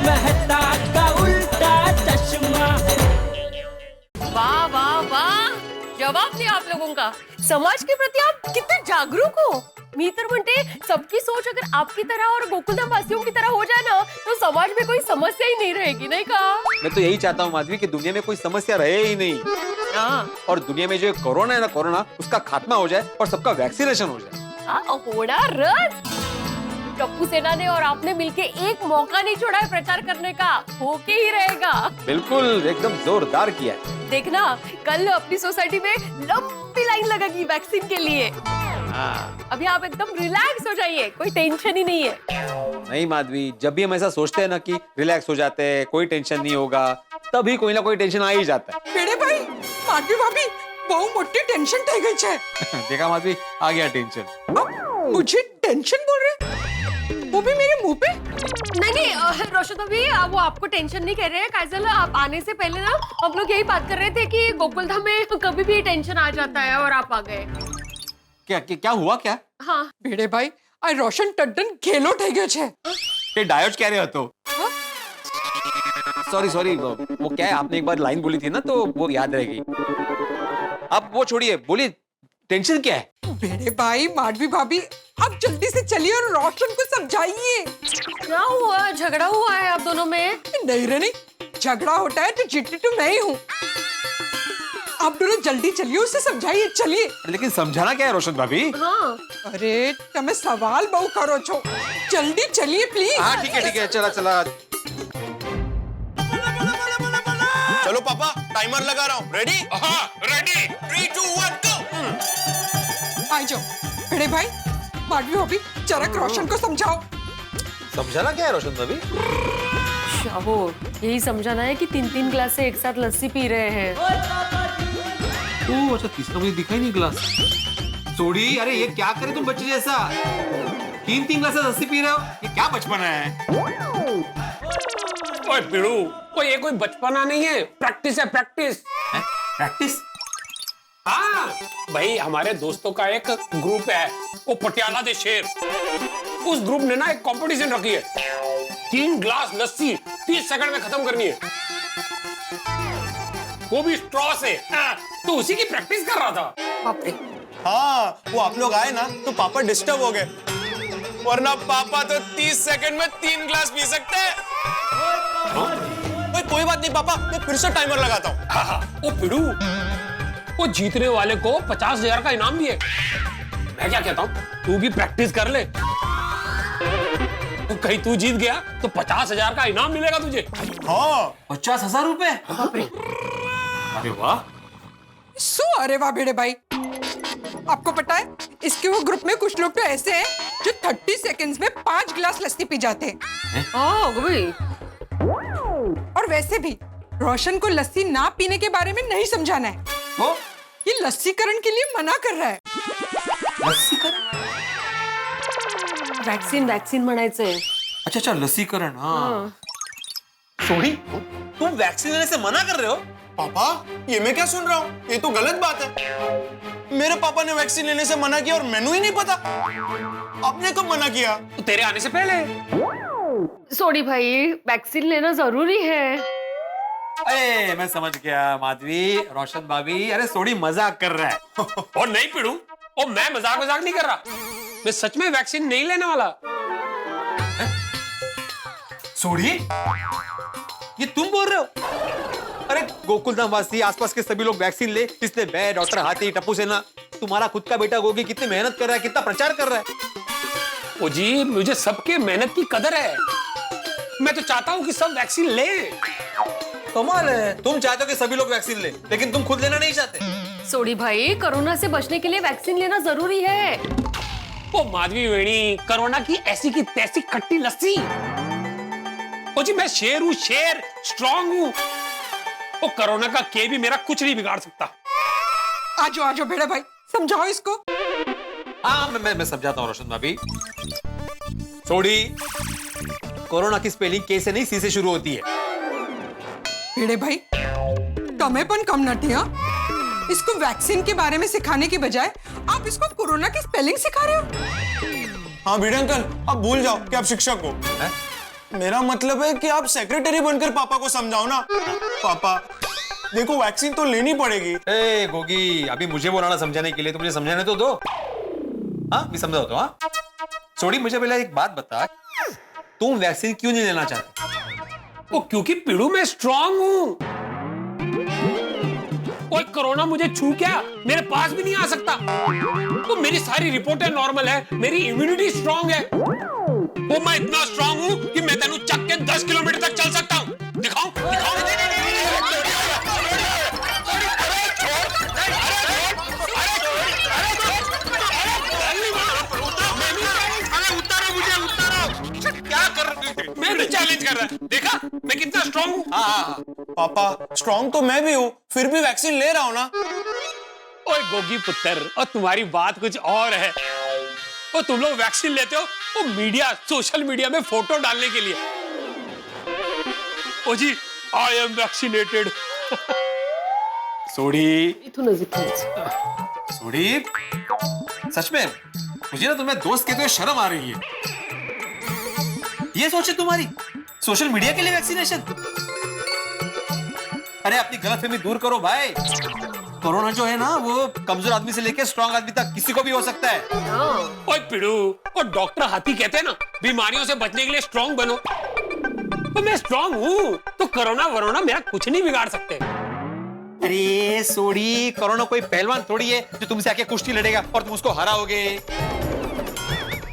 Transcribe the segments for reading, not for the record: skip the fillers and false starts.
मेहता का उल्टा चश्मा। वाह वाह वाह, जवाब दिया आप लोगों का। समाज के प्रति आप कितने जागरूक हो। मी तर म्हणते सबकी सोच अगर आपकी तरह और गोकुलधाम वासियों की तरह हो जाए ना, तो समाज में कोई समस्या ही नहीं रहेगी, नहीं कहा? मैं तो यही चाहता हूँ माधवी कि दुनिया में कोई समस्या रहे ही नहीं। हाँ। और दुनिया में जो कोरोना है ना, कोरोना उसका खात्मा हो जाए और सबका वैक्सीनेशन हो जाए। होना रस। टप्पू सेना ने और आपने मिलके एक मौका नहीं छोड़ा है प्रचार करने का, होके ही रहेगा। बिल्कुल, एकदम जोरदार किया है। देखना, कल अपनी सोसाइटी में लंबी लाइन लगेगी वैक्सीन के लिए। अभी आप एकदम रिलैक्स हो जाइए, कोई टेंशन ही नहीं है। नहीं माधवी, जब भी हम ऐसा सोचते हैं ना कि रिलैक्स हो जाते हैं, कोई टेंशन नहीं होगा, तभी कोई ना कोई टेंशन आ ही जाता है। बेड़े भाई, माधवी भाभी बहु मोटी टेंशन થઈ ગઈ છે। देखा माधवी, आ गया टेंशन। मुझे टेंशन बोल रहे, वो भी मेरे मुंह पे। नहीं रोशन अभी वो आपको टेंशन नहीं कह रहे हैं। काजल, आप आने से पहले ना हम लोग यही बात कर रहे थे कि गोकुलधाम में कभी भी टेंशन आ जाता है और आप आ गए। क्या हुआ क्या? हाँ। बेड़े भाई, आ रोशन टड्डन खेलो થઈ ગયો છે। ये डायोड कह रहे हो तो? सॉरी, वो क्या है, आपने एक बार लाइन बोली थी ना तो वो याद रह गई। अब वो छोड़िए, बोलिए टेंशन क्या है? बेड़े भाई, माधवी भाभी आप जल्दी से चलिए और रोशन को समझाइए। क्या हुआ? झगड़ा हुआ है आप दोनों में? नहीं रे नहीं, झगड़ा होता है तो जीती तो मैं ही हूँ। आप दोनों जल्दी चलिए, उसे समझाइए, चलिए। लेकिन समझाना क्या है रोशन भाभी? हाँ। अरे તમે सवाल बहु करो छो, जल्दी चलिए प्लीज। हाँ ठीक है, चला। चलो पापा, टाइमर लगा रहा हूँ। रेडी? हाँ, रेडी। 3, 2, 1 गो। आ जाओ। बेड़े भाई, माधवी भाभी चरक रोशन को समझाओ। समझाना क्या है रोशन भाभी? शाबो, यही समझाना है कि 3-3 ग्लास से एक साथ लस्सी पी रहे हैं। ओह अच्छा, तीसरा मुझे दिखा ही नहीं ग्लास। सोडी, अरे ये क्या करे तुम बच्चे जैसा? 3 ग्लास लस्सी पी रहे हो, ये क्या बचपना है? ओए पिड़ू, ये कोई बचपना नहीं है, प्रैक्टिस है, प्रैक्टिस। प्रैक्टिस? हाँ भाई, हमारे दोस्तों का एक ग्रुप है, वो पटियाला दे शेर। उस ग्रुप ने ना एक कंपटीशन रखी है, 3 ग्लास लस्सी 30 सेकंड में खत्म करनी है, वो भी स्ट्रॉ से। तो उसी की प्रैक्टिस कर रहा था। बाप रे। हाँ, वो आप लोग आए ना तो पापा डिस्टर्ब हो गए, वरना पापा तो 30 सेकंड में 3 ग्लास पी सकते हैं। कोई बात नहीं पापा, मैं फिर से टाइमर लगाता हूँ। हाँ, वो पिड़ू, वो जीतने वाले को 50,000 का इनाम भी है। मैं क्या कहता हूँ, तू भी प्रैक्टिस कर ले, तो कहीं तू जीत गया तो 50,000 का इनाम मिलेगा तुझे। हाँ, 50,000 रुपए? अरे वाह। अरे वाह बेड़े भाई, आपको पता है इसके वो ग्रुप में कुछ लोग तो ऐसे हैं जो 30 सेकंड्स में 5 ग्लास लस्सी पी जाते हैं। और वैसे भी रोशन को लस्सी ना पीने के बारे में नहीं समझाना है। वो ये लस्सीकरण के लिए मना कर रहा है। वैक्सीन म्हणायचंय। अच्छा, लसीकरण। हाँ। सोडी, तुम वैक्सीन लेने से मना कर रहे हो? पापा ये मैं क्या सुन रहा हूँ, ये तो गलत बात है। मेरे पापा ने वैक्सीन लेने से मना किया और मैनू ही नहीं पता। आपने कब मना किया? तो तेरे आने से पहले। सोडी भाई, वैक्सीन लेना जरूरी है। अरे मैं समझ गया माधवी, रोशन भाभी, अरे सोडी मजाक कर रहा है। और नहीं पिड़ू, और मैं मजाक नहीं कर रहा, मैं सच में वैक्सीन नहीं लेने वाला। सोडी, ये तुम बोल रहे हो? अरे गोकुलधाम वासी, आसपास के सभी लोग वैक्सीन ले, इसलिए मैं, डॉक्टर हाथी, टप्पू सेना, तुम्हारा खुद का बेटा गोगी कितनी मेहनत कर रहा है, कितना प्रचार कर रहा है। ओ जी, मुझे सबके मेहनत की कदर है। मैं तो चाहता हूँ कि सब वैक्सीन ले। कमाल है, तुम चाहते हो कि सभी लोग वैक्सीन ले, लेकिन तुम खुद लेना नहीं चाहते। सोडी भाई, कोरोना से बचने के लिए वैक्सीन लेना जरूरी है। ओ माधवी वेणी, कोरोना की ऐसी की तैसी खट्टी लस्सी। ओ जी, मैं शेर हूँ, शेर, स्ट्रांग हूँ। ओ कोरोना का के भी मेरा कुछ नहीं बिगाड़ सकता। आ जाओ बेड़ा भाई, समझाओ इसको। हाँ, मैं समझाता हूँ रोशन भाभी। सोडी, कोरोना की स्पेलिंग के से नहीं सी से शुरू होती है। बेड़े भाई, तमें पण कम नटी। हाँ, इसको वैक्सीन के बारे में सिखाने की बजाय आप इसको कोरोना की स्पेलिंग सिखा रहे हो। हाँ भिड़े अंकल, अब भूल जाओ कि आप शिक्षक हो। मेरा मतलब है कि आप सेक्रेटरी बनकर पापा को समझाओ ना। पापा देखो, वैक्सीन तो लेनी पड़ेगी। ए गोगी, अभी मुझे बोलाना समझाने के लिए, तो मुझे समझाने तो दो। हाँ भी समझाओ तो। हाँ सोडी, मुझे पहले एक बात बता, तुम वैक्सीन क्यों नहीं लेना चाहते? वो क्योंकि पिड़ू में स्ट्रांग हूं। कोई कोरोना मुझे छू क्या मेरे पास भी नहीं आ सकता। तो मेरी सारी रिपोर्टें नॉर्मल है, मेरी इम्यूनिटी स्ट्रांग है। वो मैं इतना स्ट्रांग हूं कि मैं तेनू चक के 10 किलोमीटर तक चल सकता हूं। दिखाऊं? क्या कर रहे हो? मैं भी चैलेंज कर रहा है। देखा मैं कितना स्ट्रांग हूं? हाँ। पापा स्ट्रांग तो मैं भी हूँ, फिर भी वैक्सीन ले रहा हूँ ना। ओए गोगी पुत्र, और तुम्हारी बात कुछ और है। वो तुम लोग वैक्सीन लेते हो वो मीडिया, सोशल मीडिया में फोटो डालने के लिए। ओ जी, आई एम वैक्सीनेटेड। सोडी, नजदीक सोडी, सच में मुझे ना तुम्हें दोस्त कहते हुए शर्म आ रही है। ये सोचे तुम्हारी सोशल मीडिया के लिए वैक्सीनेशन। अरे अपनी गलतफहमी दूर करो भाई। कोरोना जो है ना, वो कमजोर आदमी से लेकर स्ट्रांग आदमी तक किसी को भी हो सकता है। ओए पिड़ू, और डॉक्टर हाथी कहते हैं ना, बीमारियों से बचने के लिए स्ट्रांग बनो। तो मैं स्ट्रांग हूँ, तो कोरोना वरोना मेरा कुछ नहीं बिगाड़ सकते। अरे सोडी, कोरोना कोई पहलवान थोड़ी है जो तुमसे आके कुश्ती लड़ेगा और तुम उसको हराओगे।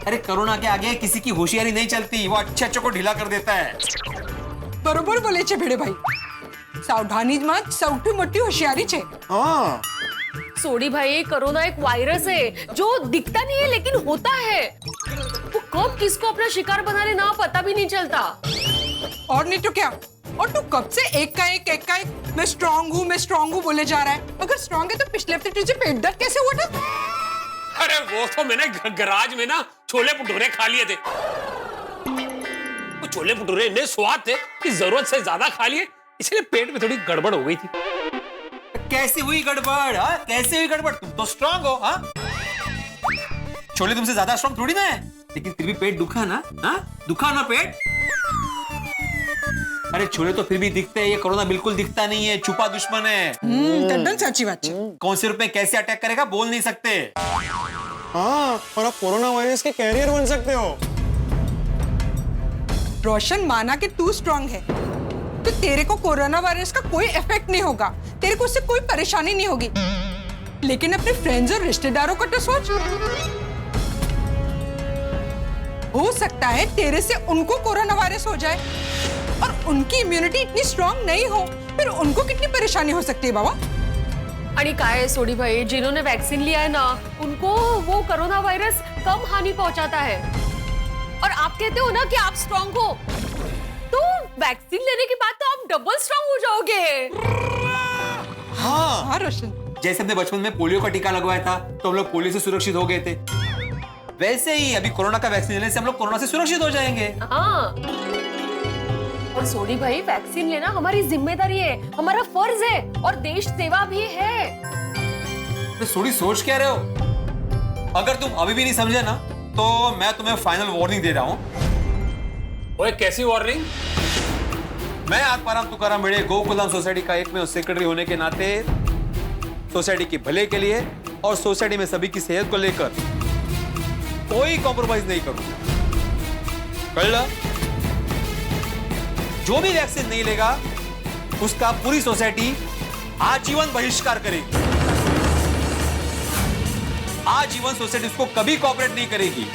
अरे कोरोना के आगे किसी की होशियारी नहीं चलती, वो अच्छे को ढीला कर देता है। बरोबर बोले छे भिड़े भाई, सावधानी में सौથી मोटी होशियारी छे। हाँ सोडी भाई, कोरोना एक वायरस है जो दिखता नहीं है लेकिन होता है। वो कब किसको अपना शिकार बना ले ना पता भी नहीं चलता। और नहीं तो क्या, और तू कब से एक का एक मैं स्ट्रांग हूँ बोले जा रहा है। अगर स्ट्रांग है तो पिछले हफ्ते तुझे पेट दर्द कैसे हुआ था? अरे वो तो मैंने गराज में ना छोले भटूरे खा लिए थे। वो छोले भटूरे इतने स्वाद थे कि जरूरत से ज्यादा खा लिए, इसलिए पेट में थोड़ी गड़बड़ हो गई थी। कैसे हुई गड़बड़? हाँ कैसे हुई गड़बड़? तुम तो स्ट्रांग हो। हाँ छोले तुमसे ज्यादा स्ट्रांग थोड़ी ना है, लेकिन फिर भी पेट दुखा ना। हाँ दुखा ना पेट। अरे छोले तो फिर भी दिखते हैं, ये कोरोना बिल्कुल दिखता नहीं है, छुपा दुश्मन है। तद्दन सच्ची बात छे। कौन से रूप में कैसे अटैक करेगा बोल नहीं सकते। हाँ, और आप कोरोना वायरस के कैरियर बन सकते हो। रोशन, माना कि तू स्ट्रांग है तो तेरे को कोरोना वायरस का कोई इफेक्ट नहीं होगा, तेरे को उससे कोई परेशानी नहीं होगी। लेकिन अपने फ्रेंड्स और रिश्तेदारों को तो सोच, हो सकता है तेरे से उनको कोरोना वायरस हो जाए और उनकी इम्यूनिटी इतनी स्ट्रांग नहीं हो, फिर उनको कितनी परेशानी हो सकती है बाबा। आणि काय है सोडी भाई, जिन्होंने वैक्सीन लिया है ना, उनको वो कोरोना वायरस कम हानि पहुंचाता है। और आप कहते हो ना कि आप स्ट्रांग हो, तो वैक्सीन लेने के बाद तो आप डबल स्ट्रांग हो जाओगे। हाँ रोशन, जैसे हमने बचपन में पोलियो का टीका लगवाया था तो हम लोग पोलियो से सुरक्षित हो गए थे, वैसे ही अभी कोरोना का वैक्सीन लेने से हम लोग कोरोना से सुरक्षित हो जाएंगे। हाँ, और सोडी भाई, वैक्सीन लेना हमारी जिम्मेदारी है, हमारा फर्ज है और देश सेवा भी है। तो सोडी सोच क्या रहे हो? अगर तुम अभी भी नहीं समझे ना, तो मैं तुम्हें फाइनल वार्निंग दे रहा हूँ। ओए कैसी वार्निंग? मैं आत्माराम तुकाराम भिड़े गोकुलधाम सोसाइटी का एकमेव सेक्रेटरी होने के नाते सोसाइटी के भले के लिए और सोसाइटी में सभी की सेहत को लेकर कोई कॉम्प्रोमाइज नहीं करूंगा। कळलं? जो भी वैक्सीन नहीं लेगा उसका पूरी सोसाइटी आजीवन बहिष्कार करेगी। आजीवन सोसाइटी उसको कभी कोऑपरेट नहीं करेगी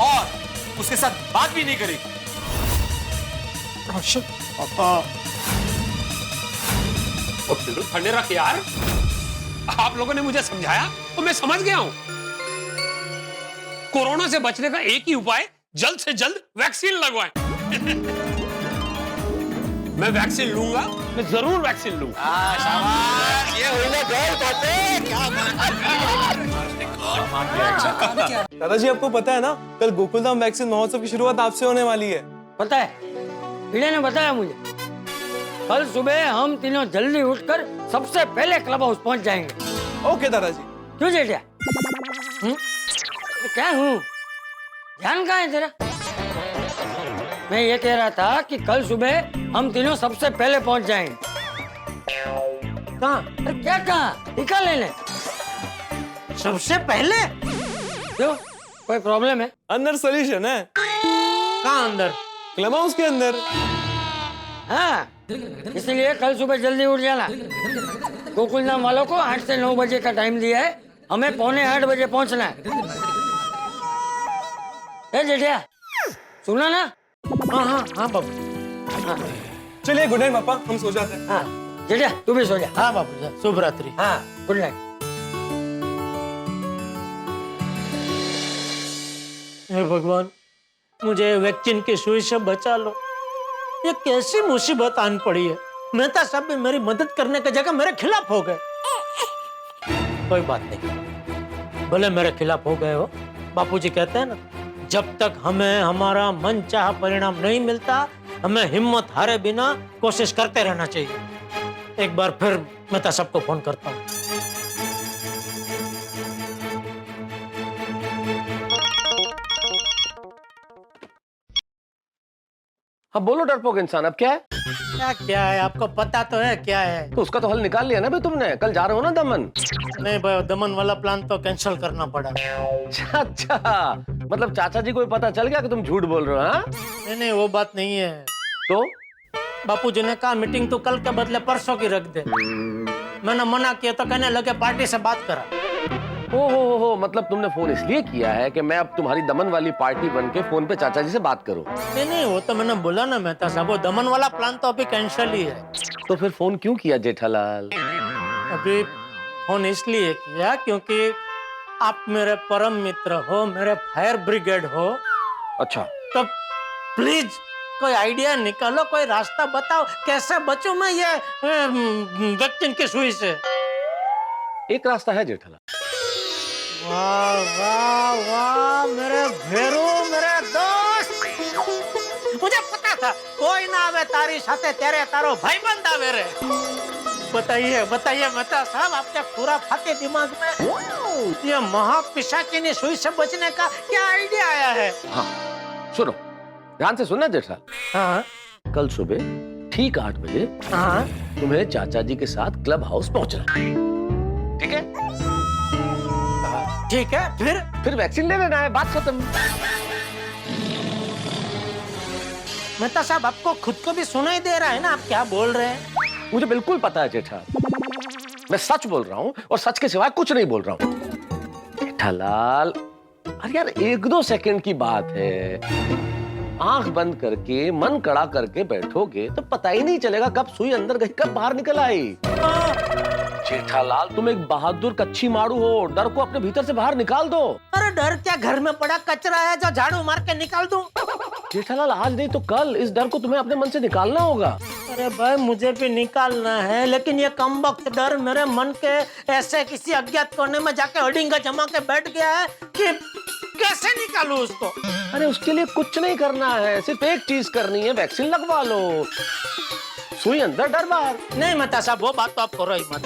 और उसके साथ बात भी नहीं करेगी। रोशन, पापा ठंडे रख यार, आप लोगों ने मुझे समझाया तो मैं समझ गया हूं। कोरोना से बचने का एक ही उपाय, जल्द से जल्द वैक्सीन लगवाएं। मैं वैक्सीन लूंगा, मैं जरूर वैक्सीन लूंगा। शाबाश, ये हुए गोल तोते, क्या दादाजी आपको पता है ना, कल गोकुलधाम वैक्सीन महोत्सव की शुरुआत आपसे होने वाली है। पता है, भिड़े ने बताया मुझे। कल सुबह हम तीनों जल्दी उठकर सबसे पहले क्लब हाउस पहुंच जाएंगे। ओके दादाजी। क्यों जेठिया? क्या हूँ? ध्यान कहाँ है तेरा? मैं ये कह रहा था कि कल सुबह हम तीनों सबसे पहले पहुंच जाएंगे। कहाँ? अरे क्या कहाँ? टीका लेने। सबसे पहले? क्यों? कोई प्रॉब्लम है? अंदर सोल्यूशन है। कहाँ अंदर? क्लब हाउस के अंदर। हाँ, इसलिए कल सुबह जल्दी उठ जाना। गोकुलधाम वालों को 8 से 9 बजे का टाइम दिया है, हमें 7:45 बजे पहुंचना है। जेठिया, सुना ना? हाँ हाँ हाँ बाबू। हाँ चलिए गुड नाइट पापा, हम सो जाते हैं। हाँ जेठिया, तू भी सो जा। हाँ बाबू, शुभ रात्रि। हाँ, गुड नाइट। हे भगवान, मुझे वैक्सीन की सुई से बचा लो। ये कैसी मुसीबत आन पड़ी है। मेहता साहब भी मेरी मदद करने की जगह मेरे खिलाफ हो गए। कोई बात नहीं, भले मेरे खिलाफ हो गए हो। बापूजी कहते हैं ना, जब तक हमें हमारा मन चाहा परिणाम नहीं मिलता, हमें हिम्मत हारे बिना कोशिश करते रहना चाहिए। एक बार फिर मेहता साहब को फोन करता हूँ। हाँ बोलो डरपोक इंसान, अब क्या है? क्या है आपको पता तो है क्या है? तो उसका तो हल निकाल लिया ना भाई तुमने। कल जा रहे हो ना दमन? नहीं भाई, दमन वाला प्लान तो कैंसिल करना पड़ा। अच्छा, मतलब चाचा जी को पता चल गया कि तुम झूठ बोल रहे हो? हाँ नहीं, वो बात नहीं है। तो बापूजी ने कहा मीटिंग तो कल के बदले परसों की रख दे। मैंने मना किया तो कहने लगे पार्टी से बात करा। हो, मतलब तुमने फोन इसलिए किया है कि मैं अब तुम्हारी दमन वाली पार्टी बन के फोन पे चाचा जी से बात करूं? नहीं, वो तो मैंने बोला ना मेहता साहब, वो दमन वाला प्लान तो अभी कैंसिल ही है। तो फिर फोन क्यों किया जेठालाल? अभी फोन इसलिए किया क्योंकि आप मेरे परम मित्र हो, मेरे फायर ब्रिगेड हो। अच्छा, तो प्लीज कोई आइडिया निकालो, कोई रास्ता बताओ, कैसे बचूं मैं ये वैक्सीन की सुई से। एक रास्ता है जेठालाल। वाह वाह वाह मेरे भेरू, मेरे दोस्त, मुझे पता था कोई ना आवे तारी साथे, तेरे तारो भाईबंद आवे रे। बताइए बताइए मेहता साहब, आपके पूरा फाते दिमाग में ये महापिशाचिनी सुई से बचने का क्या आइडिया आया है? हाँ सुनो, ध्यान से सुनना जेठालाल। हाँ कल सुबह ठीक 8 बजे हाँ तुम्हें चाचा जी के साथ क्लब हाउस पहुंचना, ठीक है? ठीक है, फिर वैक्सीन ले लेना है, बात खत्म। मेहता साहब, आपको खुद को भी सुनाई दे रहा है ना आप क्या बोल रहे हैं? मुझे बिल्कुल पता है जेठालाल, मैं सच बोल रहा हूँ और सच के सिवाय कुछ नहीं बोल रहा हूँ। जेठालाल, अरे यार 1-2 सेकंड की बात है। आंख बंद करके मन कड़ा करके बैठोगे तो पता ही नहीं चलेगा कब सुई अंदर गई कब बाहर निकल आई। जेठालाल, तुम एक बहादुर कच्ची मारू हो, डर को अपने भीतर से बाहर निकाल दो। अरे डर क्या, घर में पड़ा कचरा है जो झाड़ू मार के निकाल दूं? जेठालाल, आज नहीं तो कल इस डर को तुम्हें अपने मन से निकालना होगा। अरे भाई, मुझे भी निकालना है, लेकिन ये कमबख्त डर मेरे मन के ऐसे किसी अज्ञात कोने में जाके हडिंगा जमा के बैठ गया है कि कैसे निकालूं उसको? अरे उसके लिए कुछ नहीं करना है, सिर्फ एक चीज करनी है, वैक्सीन लगवा लो। सुई अंदर डर बाहर। नहीं मेहता साहब, वो बात तो आप करो ही मत।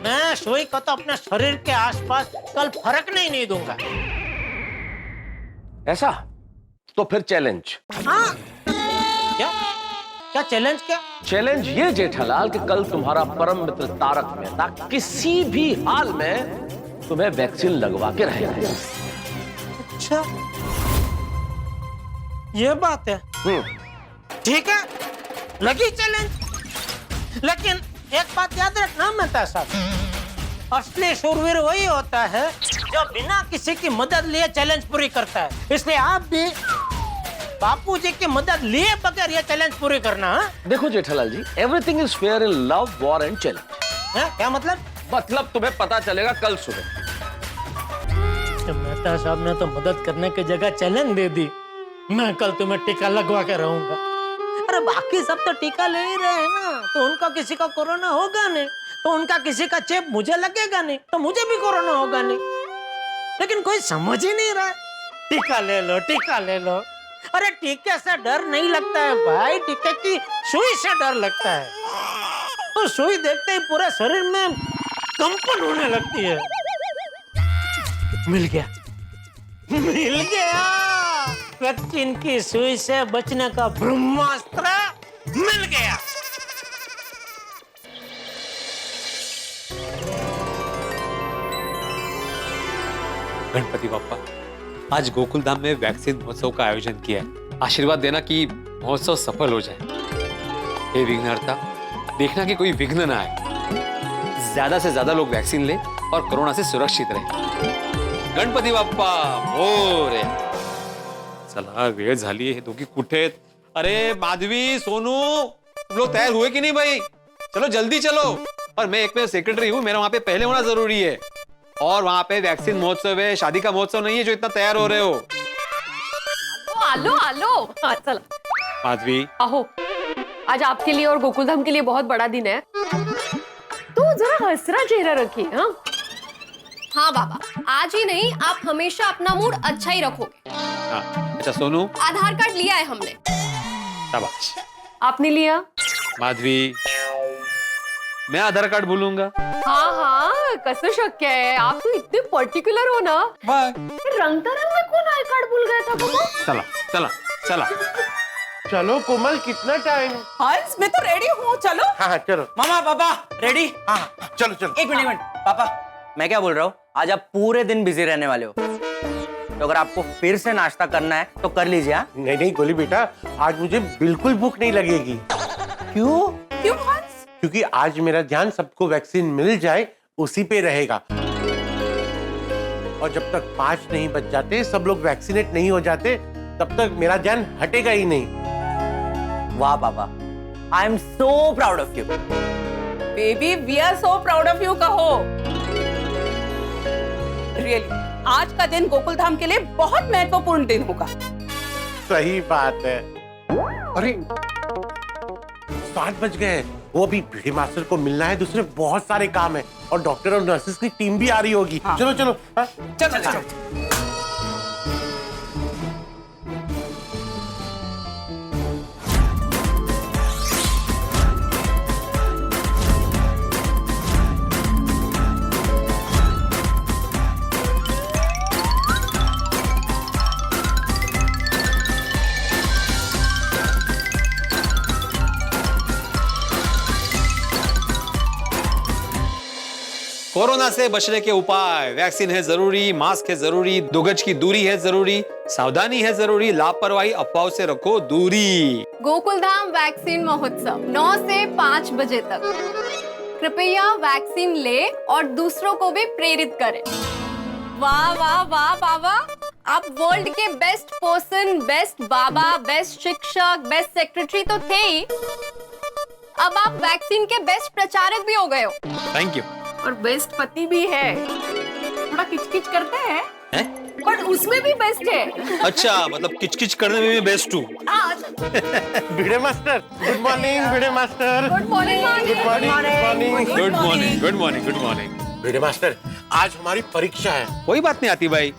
मैं सुई को तो अपने शरीर के आसपास कल फर्क नहीं दूंगा। ऐसा? तो फिर चैलेंज। हाँ? क्या चैलेंज? क्या चैलेंज? ये जेठालाल कि कल तुम्हारा परम मित्र तारक मेहता किसी भी हाल में तुम्हें वैक्सीन लगवा के रहेगा। अच्छा, ये बात है। ठीक है, लगी चैलेंज। लेकिन एक बात याद रखना मेहता साहब, असली शूरवीर वही होता है जो बिना किसी की मदद लिए चैलेंज पूरी करता है। इसलिए आप भी बापूजी की मदद लिए बगैर ये चैलेंज पूरी करना। देखो Jethalal ji, everything is fair in love, war and challenge. क्या मतलब? मतलब तुम्हें पता चलेगा कल सुबह। मेहता साहब ने तो मदद करने की जगह चैलेंज दे दी। मैं कल तुम्हें टीका लगवा के रहूंगा। अरे बाकी सब तो टीका ले ही रहे हैं ना, तो उनका किसी का कोरोना होगा नहीं, तो उनका किसी का चेप मुझे लगेगा नहीं, तो मुझे भी कोरोना होगा नहीं। लेकिन कोई समझ ही नहीं रहा। टीका ले लो, टीका ले लो। अरे टीके से डर नहीं लगता है भाई, टीके की सुई से डर लगता है। तो सुई देखते ही पूरे शरीर में कंपन होने लगती है। मिल गया, मिल गया। वैक्सीन की सुई से बचने का ब्रह्मास्त्र मिल गया। गणपति बाप्पा, आज गोकुल धाम में वैक्सीन महोत्सव का आयोजन किया है। आशीर्वाद देना कि महोत्सव सफल हो जाए। हे विघ्नहर्ता, देखना कि कोई विघ्न ना आए, ज्यादा से ज्यादा लोग वैक्सीन ले और कोरोना से सुरक्षित रहे। गणपती बाप्पा मोरया। चला वेळ झाली, हे दोघी कुठे आहेत? अरे माधवी, सोनू, तुम लोग तैयार हुए कि नहीं भाई? चलो जल्दी चलो। और मैं एक सेक्रेटरी हूँ, मेरा वहां पे पहले होना जरूरी है। और वहां पे वैक्सीन महोत्सव है, शादी का महोत्सव नहीं है जो इतना तैयार हो रहे हो। आलो आलो, हाँ चलो। माधवी, आहो, आज आपके लिए और गोकुलधाम के लिए बहुत बड़ा दिन है, तो जरा हंसरा चेहरा रखिए। हाँ हाँ बाबा, आज ही नहीं, आप हमेशा अपना मूड अच्छा ही रखोगे। हाँ, अच्छा सोनू, आधार कार्ड लिया है हमने। शाबाश। आपने लिया? माधवी, मैं आधार कार्ड भूलूंगा? हाँ हाँ, कसं शक्य है, आप तो इतने पर्टिकुलर हो ना। रंगतरंग में कौन आई कार्ड भूल गया था बाबा? चला चला चला। चलो कोमल, कितना टाइम? हंस, मैं तो रेडी हूँ, चलो। हाँ चलो। मामा पापा रेडी? हाँ चलो चलो। एक मिनट पापा, मैं क्या बोल रहा हूँ, आज आप पूरे दिन बिजी रहने वाले हो, तो अगर आपको फिर से नाश्ता करना है तो कर लीजिए। हाँ? नहीं नहीं गोली बेटा, आज मुझे बिल्कुल भूख नहीं लगेगी। क्यों? क्यों हंस? क्योंकि आज मेरा ध्यान सबको वैक्सीन मिल जाए उसी पे रहेगा। और जब तक 5 नहीं बच जाते, सब लोग वैक्सीनेट नहीं हो जाते, तब तक मेरा ध्यान हटेगा ही नहीं। वाह पापा, I am so proud of you. Baby, we are so proud of you कहो। रियली, आज का दिन गोकुलधाम के लिए बहुत महत्वपूर्ण दिन होगा। सही बात है। अरे 7 बज गए, वो भी भिड़े मास्टर को मिलना है, दूसरे बहुत सारे काम है, और डॉक्टर और नर्सेस की टीम भी आ रही होगी। हाँ। चलो चलो। हाँ? चलो चलो। कोरोना से बचने के उपाय, वैक्सीन है जरूरी, मास्क है जरूरी, 2 गज की दूरी है जरूरी, सावधानी है जरूरी, लापरवाही अफवाहों से रखो दूरी। गोकुलधाम वैक्सीन महोत्सव 9 से 5 बजे तक। कृपया वैक्सीन ले और दूसरों को भी प्रेरित करें। वाह वाह वाह बाबा, आप वर्ल्ड के बेस्ट पर्सन, बेस्ट बाबा, बेस्ट शिक्षक, बेस्ट सेक्रेटरी तो थे ही, अब आप वैक्सीन के बेस्ट प्रचारक भी हो गए हो। Thank you. और बेस्ट पति भी है। थोड़ा किचकिच करते हैं, पर उसमें भी बेस्ट है। अच्छा, मतलब किचकिच करने में भी बेस्ट हूँ। Bhide master, good morning. Bhide master, good morning. Good morning. Good morning, good morning, good morning. Bhide master, आज हमारी परीक्षा है। कोई बात नहीं आती भाई,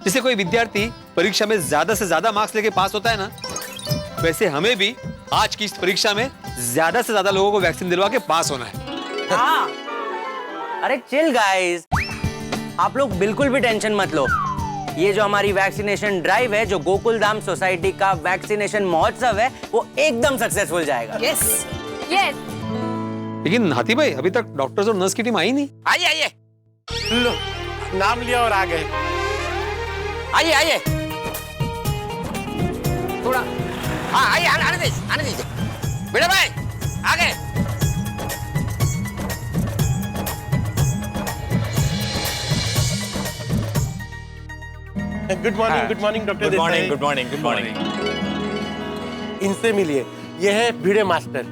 जैसे कोई विद्यार्थी परीक्षा में ज्यादा से ज्यादा मार्क्स लेके पास होता है ना, वैसे हमें भी आज की इस परीक्षा में ज्यादा से ज्यादा लोगों को वैक्सीन दिलवा के पास होना है। हाँ। अरे चिल गाइस, आप लोग बिल्कुल भी टेंशन मत लो। ये जो हमारी वैक्सीनेशन ड्राइव है, जो गोकुलधाम सोसाइटी का वैक्सीनेशन महोत्सव है, वो एकदम सक्सेसफुल जाएगा। Yes yes. लेकिन हाथी भाई, अभी तक डॉक्टर्स और नर्स की टीम आई नहीं। आइए आइए। लो, नाम लिया और आ गए। आइए आइए। थोड़ा, हाँ आइए, आने दीजिए। बेटा भाई, आ गए। Good morning doctor. Good morning. इनसे मिलिए, ये है भिड़े मास्टर।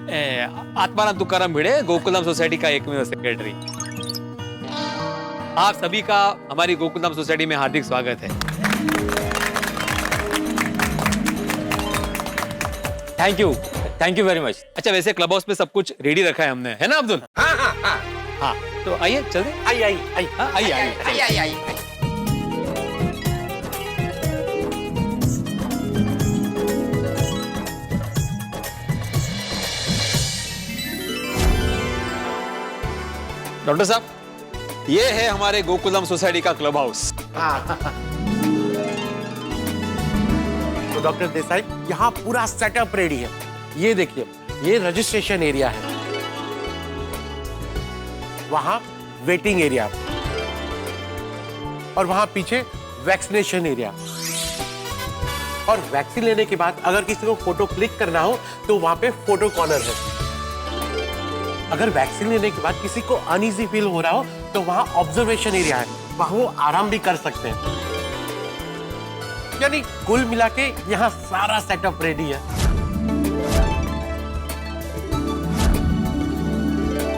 आत्माराम तुकाराम भिड़े, गोकुलधाम सोसाइटी का एकमेव सेक्रेटरी। आप सभी का हमारी गोकुलधाम सोसाइटी में हार्दिक स्वागत है। Thank you very much. अच्छा, वैसे क्लब हाउस में सब कुछ रेडी रखा है हमने, है ना अब्दुल? हाँ, तो आइए चलते। आइए। डॉक्टर साहब, ये है हमारे गोकुलधाम सोसाइटी का क्लब हाउस। तो डॉक्टर देसाई, यहाँ पूरा सेटअप रेडी है। ये देखिए, ये रजिस्ट्रेशन एरिया है, वहां वेटिंग एरिया, और वहां पीछे वैक्सीनेशन एरिया। और वैक्सीन लेने के बाद अगर किसी को फोटो क्लिक करना हो तो वहां पे फोटो कॉर्नर है। अगर वैक्सीन लेने के बाद किसी को अनईजी फील हो रहा हो तो वहां ऑब्जर्वेशन एरिया है, वहां वो आराम भी कर सकते हैं। यानी कुल मिला के यहाँ सारा सेटअप रेडी है।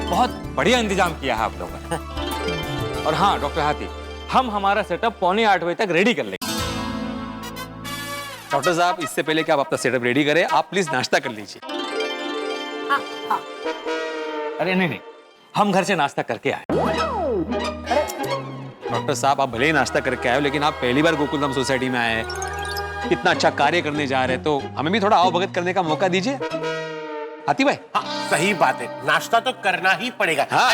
बहुत बढ़िया इंतजाम किया है आप लोगों ने। और हाँ डॉक्टर हाथी, हम हमारा सेटअप 7:45 बजे तक रेडी कर लेंगे। डॉक्टर साहब, इससे पहले कि आप अपना सेटअप रेडी करें, आप प्लीज नाश्ता कर लीजिए। अरे नहीं, हम घर से नाश्ता करके आए। डॉक्टर साहब, आप भले ही नाश्ता करके आए, लेकिन आप पहली बार गोकुलधाम सोसाइटी में आए हैं, इतना अच्छा कार्य करने जा रहे हैं, तो हमें भी थोड़ा आवभगत करने का मौका दीजिए। हाथी भाई। हाँ, सही बात है, नाश्ता तो करना ही पड़ेगा। हाँ।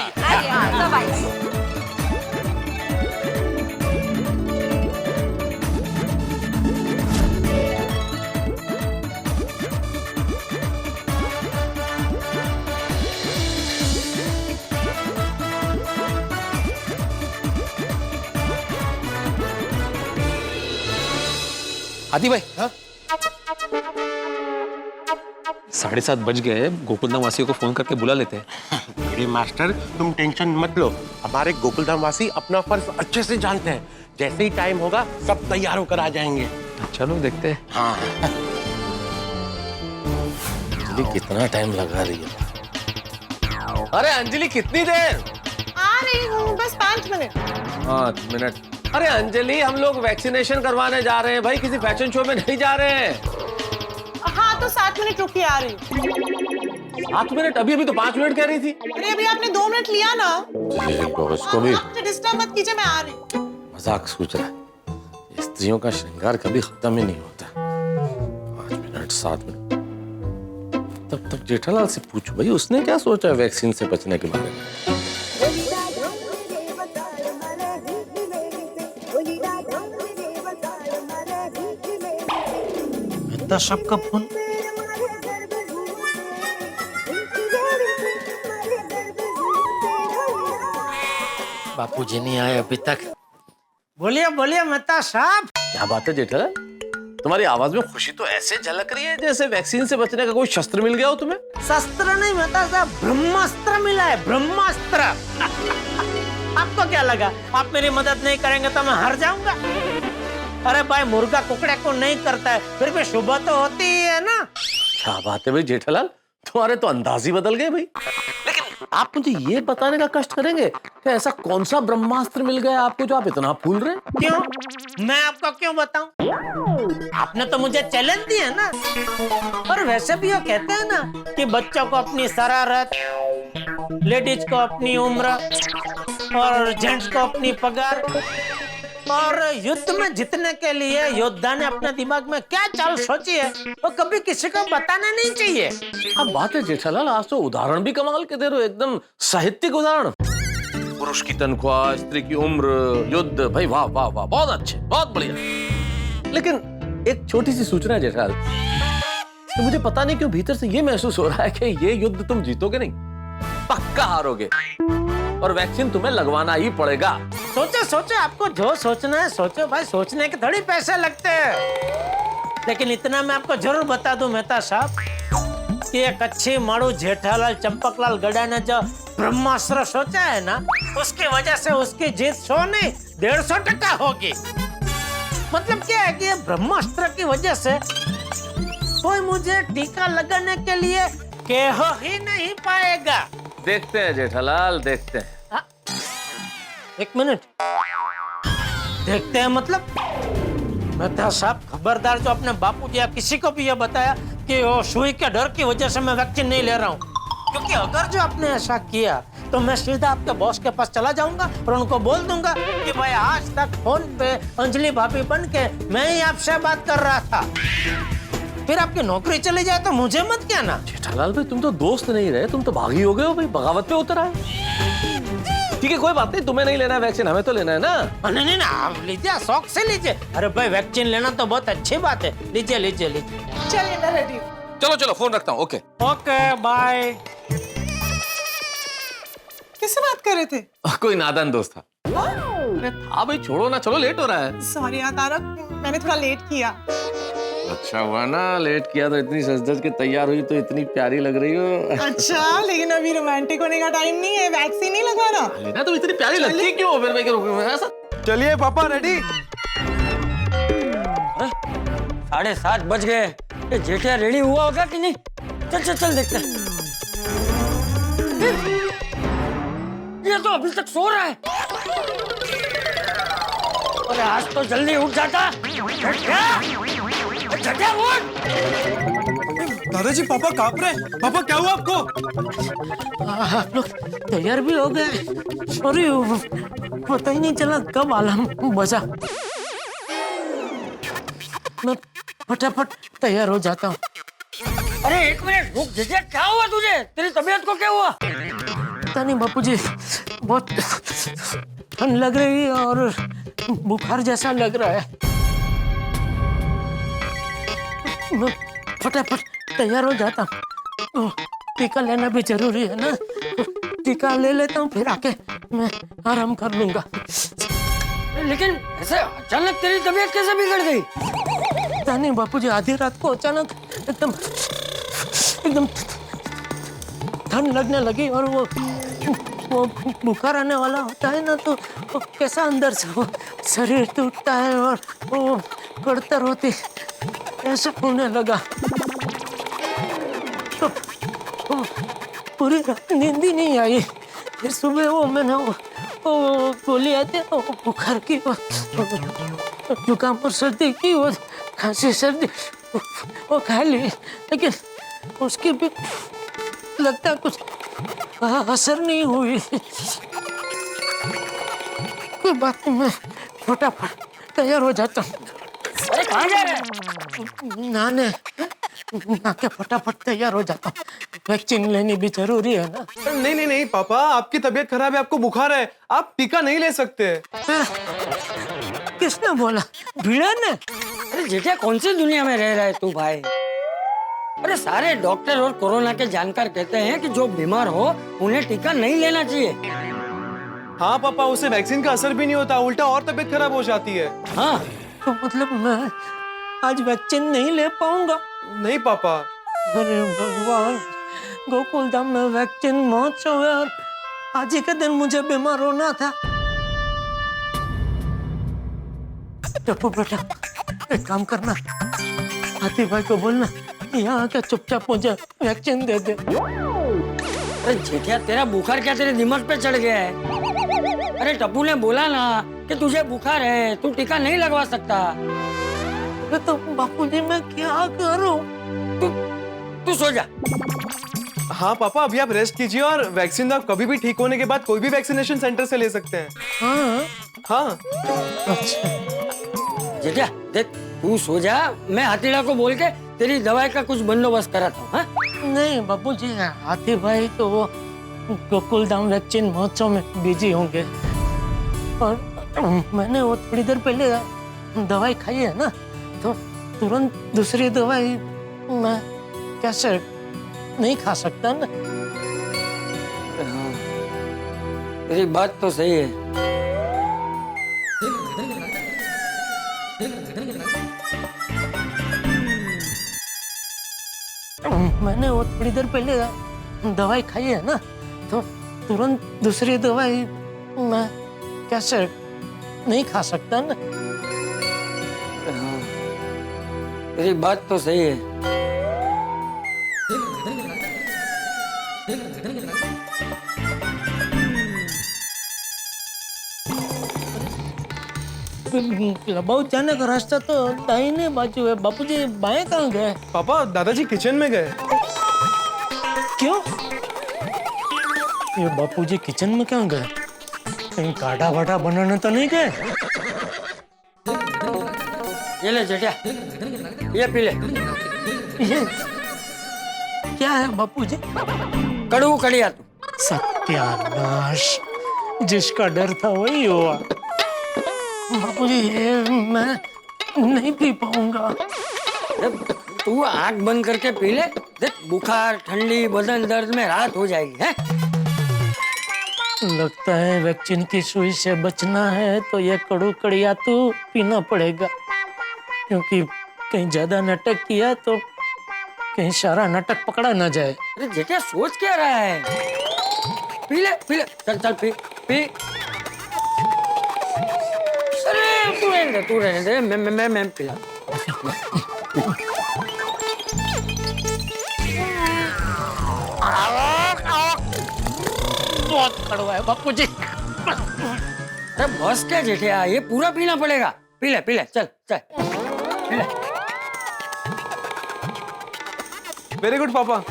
हाथी भाई। हाँ? 7:30 बज गए, गोकुलधाम वासियों को फोन करके बुला लेते हैं। मेरे मास्टर, तुम टेंशन मत लो, हमारे गोकुलधाम वासी अपना फर्ज अच्छे से जानते हैं। जैसे ही टाइम होगा सब तैयार होकर आ जाएंगे। चलो देखते हैं। हाँ। अंजलि कितना टाइम लगा रही है? अरे अंजलि, कितनी देर? आ रही हूँ, बस 5 मिनट। 5 मिनट? अरे अंजलि, हम लोग वैक्सीनेशन करवाने जा रहे हैं भाई, किसी फैशन शो में नहीं जा रहे हैं। हाँ तो 7 मिनट रुकी, आ रही हूँ। 7 मिनट? अभी तो 5 मिनट कह रही थी। अरे अभी आपने 2 मिनट लिया ना। उसको भी मुझे डिस्टर्ब मत कीजिए, मैं आ रही हूँ। मजाक सोच रहा है। स्त्रियों का श्रृंगार कभी खत्म ही नहीं होता। 5 मिनट, 7 मिनट। तब तक जेठालाल से पूछो भाई, उसने क्या सोचा है वैक्सीन से बचने के बारे में। इतना सबका फोन। बापूजी नहीं आए अभी तक। बोलिए बोलिए मेहता साहब। क्या बात है जेठालाल, तुम्हारी आवाज में खुशी तो ऐसे झलक रही है जैसे वैक्सीन से बचने का कोई शस्त्र मिल गया हो तुम्हें। शस्त्र नहीं मेहता साहब, ब्रह्मास्त्र मिला है, ब्रह्मास्त्र। आपको क्या लगा आप मेरी मदद नहीं करेंगे तो मैं हार जाऊंगा? अरे भाई, मुर्गा कुकड़े को नहीं करता है, फिर भी सुबह तो होती ही है ना। क्या बात है भाई जेठालाल, तुम्हारे तो अंदाज ही बदल गए भाई। लेकिन आप मुझे ये बताने का कष्ट करेंगे कि ऐसा कौन सा ब्रह्मास्त्र मिल गया आपको जो आप इतना फूल रहे हैं? क्यों? मैं आपको क्यों बताऊं? आपने तो मुझे चैलेंज दिया ना। और वैसे भी वो कहते हैं ना कि बच्चों को अपनी शरारत, लेडीज को अपनी उम्र और जेंट्स को अपनी पगार, और युद्ध में जीतने के लिए योद्धा ने अपने दिमाग में क्या चाल सोची है वो कभी किसी को बताना नहीं चाहिए। अब बात है जेठालाल, आज तो उदाहरण भी कमाल के दे रहे हो, एकदम साहित्यिक उदाहरण। पुरुष की तनख्वाह, स्त्री की उम्र, युद्ध, भाई वाह वाह वाह, बहुत अच्छे, बहुत बढ़िया। लेकिन एक छोटी सी सूचना है जेठालाल, तो मुझे पता नहीं क्यों भीतर से ये महसूस हो रहा है कि ये युद्ध तुम जीतोगे नहीं, पक्का हारोगे, और वैक्सीन तुम्हें लगवाना ही पड़ेगा। सोचो सोचो, आपको जो सोचना है सोचो भाई, सोचने के थोड़ी पैसे लगते हैं। लेकिन इतना मैं आपको जरूर बता दूं मेहता साहब कि एक अच्छी माड़ू जेठालाल चंपकलाल गड़ा ने जो ब्रह्मास्त्र सोचा है ना, उसकी वजह से उसकी जीत 100 नहीं 150% होगी। मतलब क्या है कि ब्रह्मास्त्र की वजह से कोई मुझे टीका लगाने के लिए कह ही नहीं पाएगा। देखते हैं जेठालाल, देखते हैं। 1 मिनट, देखते हैं मतलब? मेहता साहब खबरदार, जो अपने बापूजी या किसी को भी ये बताया कि वो सुई के डर की वजह से मैं वैक्सीन नहीं ले रहा हूँ, क्योंकि अगर जो आपने ऐसा किया तो मैं सीधा आपके बॉस के पास चला जाऊंगा और उनको बोल दूंगा कि भाई आज तक फोन पे अंजलि भाभी बन के मैं ही आपसे बात कर रहा था। फिर आपकी नौकरी चली जाए तो मुझे मत कहना। जेठालाल भाई, तुम तो दोस्त नहीं रहे, तुम तो भागी हो गए हो भाई, बगावत पे उतर आए। ठीक है कोई बात नहीं, तुम्हें नहीं लेना है वैक्सीन, हमें तो लेना है ना। नहीं नहीं ना, आप लीजिए, शौक से लीजिए। अरे भाई वैक्सीन लेना तो बहुत अच्छी बात है, लीजिए लीजिए लीजिए। चलिए मैं रेडी हूँ। चलो चलो फोन रखता हूँ। Okay okay bye. किससे बात कर रहे थे? कोई नादान दोस्त था। हाँ भाई छोड़ो ना, चलो लेट हो रहा है। सॉरी यार तारक, मैंने थोड़ा लेट किया। अच्छा हुआ ना लेट किया तो, इतनी सज-धज के तैयार हुई तो इतनी प्यारी लग रही हो। अच्छा लेकिन अभी रोमांटिक होने का टाइम नहीं है, वैक्सीन नहीं लगवाना। लेना तो इतनी प्यारी लगती है क्यों? फिर मैं क्यों ऐसा? चलिए पापा रेडी। 7:30 बज गए। ये जेठिया रेडी हुआ होगा कि नहीं? चल चल चल देखते हैं। ये तो अभी तक सो रहा है। अरे आज तो जल्दी उठ जाता। जेठिया उठ। दादाजी पापा कांप रहे। पापा क्या हुआ आपको? आप लोग तैयार भी हो गए? अरे पता ही नहीं चला कब अलार्म बजा। मैं फटाफट तैयार हो जाता हूँ। अरे एक मिनट रुक जेठिया, क्या हुआ तुझे? तेरी तबीयत को क्या हुआ? पता नहीं बापूजी, बहुत ठंड लग रही है और बुखार जैसा लग रहा है। मैं फटाफट तैयार हो जाता हूँ। टीका लेना भी जरूरी है ना, टीका ले लेता हूँ फिर आके मैं आराम कर लूंगा। लेकिन ऐसे अचानक तेरी तबीयत कैसे बिगड़ गई? पता नहीं बापूजी, आधी रात को अचानक एकदम ठंड लगने लगी और वो बुखार आने वाला होता है ना, तो वो कैसा अंदर से वो शरीर टूटता है और वो कड़तर होती ऐसा होने लगा। तो पूरी रात नींद ही नहीं आई। फिर सुबह वो मैंने वो गोली आती है बुखार की, जुकाम और सर्दी की, वो खांसी सर्दी वो खा ली, लेकिन उसकी भी लगता कुछ असर नहीं हुई। कोई बात नहीं, मैं फटाफट तैयार हो जाता हूँ। अरे कहाँ जा रहे हैं? नहा के फटाफट तैयार हो जाता हूँ, वैक्सीन लेनी भी जरूरी है ना। नहीं नहीं नहीं पापा, आपकी तबीयत खराब है, आपको बुखार है, आप टीका नहीं ले सकते। किसने बोला? भीड़ा ने? अरे जेठिया कौन सी दुनिया में रह रहा है तू भाई? अरे सारे डॉक्टर और कोरोना के जानकार कहते हैं कि जो बीमार हो उन्हें टीका नहीं लेना चाहिए। हाँ पापा, उससे वैक्सीन का असर भी नहीं होता, उल्टा और तबीयत खराब हो जाती है। हाँ तो मतलब मैं आज वैक्सीन नहीं ले पाऊंगा? नहीं पापा। अरे भगवान, गोकुल धाम में वैक्सीन महोत्सव है और आज ही के दिन मुझे बीमार होना था। टप्पू बेटा एक काम करना, हाथी भाई को बोलना यहाँ आके चुपचाप मुझे वैक्सीन दे दे। अरे जेठिया तेरा बुखार क्या तेरे दिमाग पे चढ़ गया है? अरे टप्पू ने बोला ना कि तुझे बुखार है, तू टीका नहीं लगवा सकता। तो बापूजी मैं क्या करूं? तू सो जा। हाँ पापा, अभी आप रेस्ट कीजिए और वैक्सीन आप कभी भी ठीक होने के बाद कोई भी वैक्सीनेशन सेंटर से ले सकते हैं। हाँ हाँ। अच्छा जेठिया देख, तू सो जा, मैं हाथीड़ा को बोल के तेरी दवाई का कुछ बंदोबस्त कराता हूँ। हाँ? नहीं बापूजी, हाथी भाई तो वो गोकुल धाम वैक्सीन महोत्सव में बिजी होंगे और मैंने वो थोड़ी देर पहले दवाई खाई है ना, तो तुरंत दूसरी दवाई मैं कैसे नहीं खा सकता ना। तेरी बात तो सही है। मैंने वो थोड़ी देर पहले दवाई खाई है ना, तो तुरंत दूसरी दवाई मैं कैसे नहीं खा सकता ना। तेरी बात तो सही है। बहुत जाने का रास्ता तो दाहिने बाजू है, बापूजी बाएं कहाँ गए? पापा दादाजी किचन में गए। क्यों? ये बापूजी किचन में क्यों गए? कहीं काढ़ा वाढ़ा बनाने तो नहीं गए? ये ले जेठिया, ये पी ले। ये क्या है बापूजी? कड़ू कड़िया तू। सत्यानाश, जिसका डर था वही हुआ। बापूजी ये मैं नहीं पी पाऊंगा। तू आंख बंद करके पी ले, देख बुखार ठंडी बदन दर्द में राहत हो जाएगी है? लगता है वैक्सीन की सुई से बचना है तो ये कड़ू कड़िया तो पीना पड़ेगा, क्योंकि कहीं ज्यादा नाटक किया तो कहीं सारा नाटक पकड़ा ना जाए। अरे जेठा सोच क्या रहा है? पी ले चल चल पी पी। अरे तू रहने दे मैं पिला। बहुत कड़वा है बापूजी। अरे बस क्या जेठिया, ये पूरा पीना पड़ेगा। पी ले चल चल पी ले। वेरी गुड पापा।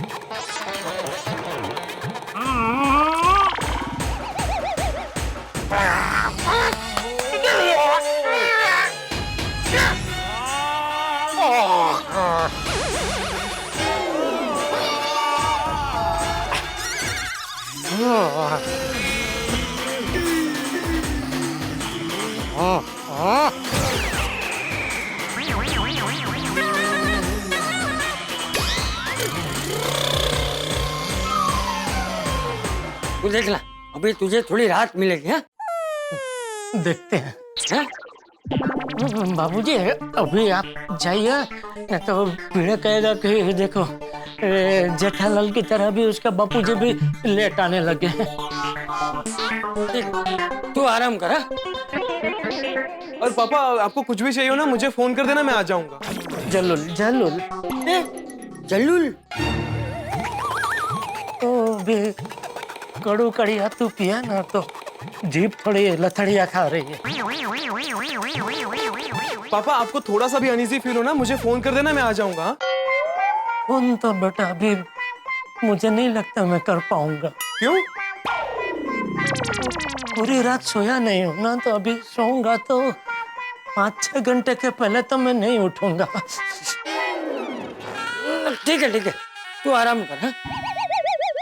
तू देख ला, अभी तुझे थोड़ी राहत मिलेगी। हाँ देखते हैं। बाबूजी अभी आप जाइए, तो पीड़े कहेगा कि देखो जेठालाल की तरह भी उसका बापूजी भी लेट आने लगे हैं। तू आराम कर। और पापा आपको कुछ भी चाहिए हो ना मुझे फोन कर देना, मैं आ जाऊंगा। जल्लुल जल्लुल जल्लुल तो भी कड़ू कड़िया तू पिया ना तो जीभ थोड़ी लथड़िया खा रही है। पापा आपको थोड़ा सा भी अनईजी फील हो ना मुझे फोन कर देना, मैं आ जाऊंगा। फोन तो बेटा अभी मुझे नहीं लगता मैं कर पाऊंगा। क्यों? पूरी रात सोया नहीं हूं ना, तो अभी सोऊंगा तो 5-6 घंटे के पहले तो मैं नहीं उठूंगा। ठीक है तू आराम कर। हाँ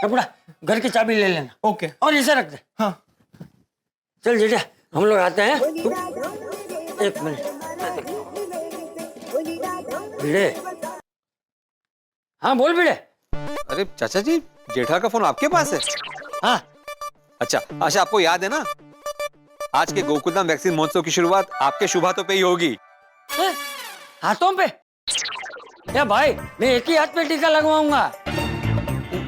कपड़ा घर की चाबी ले लेना। ओके। और इसे रख दे। हाँ चल जेठा हम लोग आते हैं। एक मिनट भिड़े। हाँ बोल भिड़े। अरे चाचा जी, जेठा का फोन आपके पास है? हाँ। अच्छा आपको याद है ना, आज के गोकुलधाम वैक्सीन महोत्सव की शुरुआत आपके शुभ हाथों पे ही होगी। हाथों पे? या भाई मैं एक ही हाथ पे टीका लगवाऊंगा।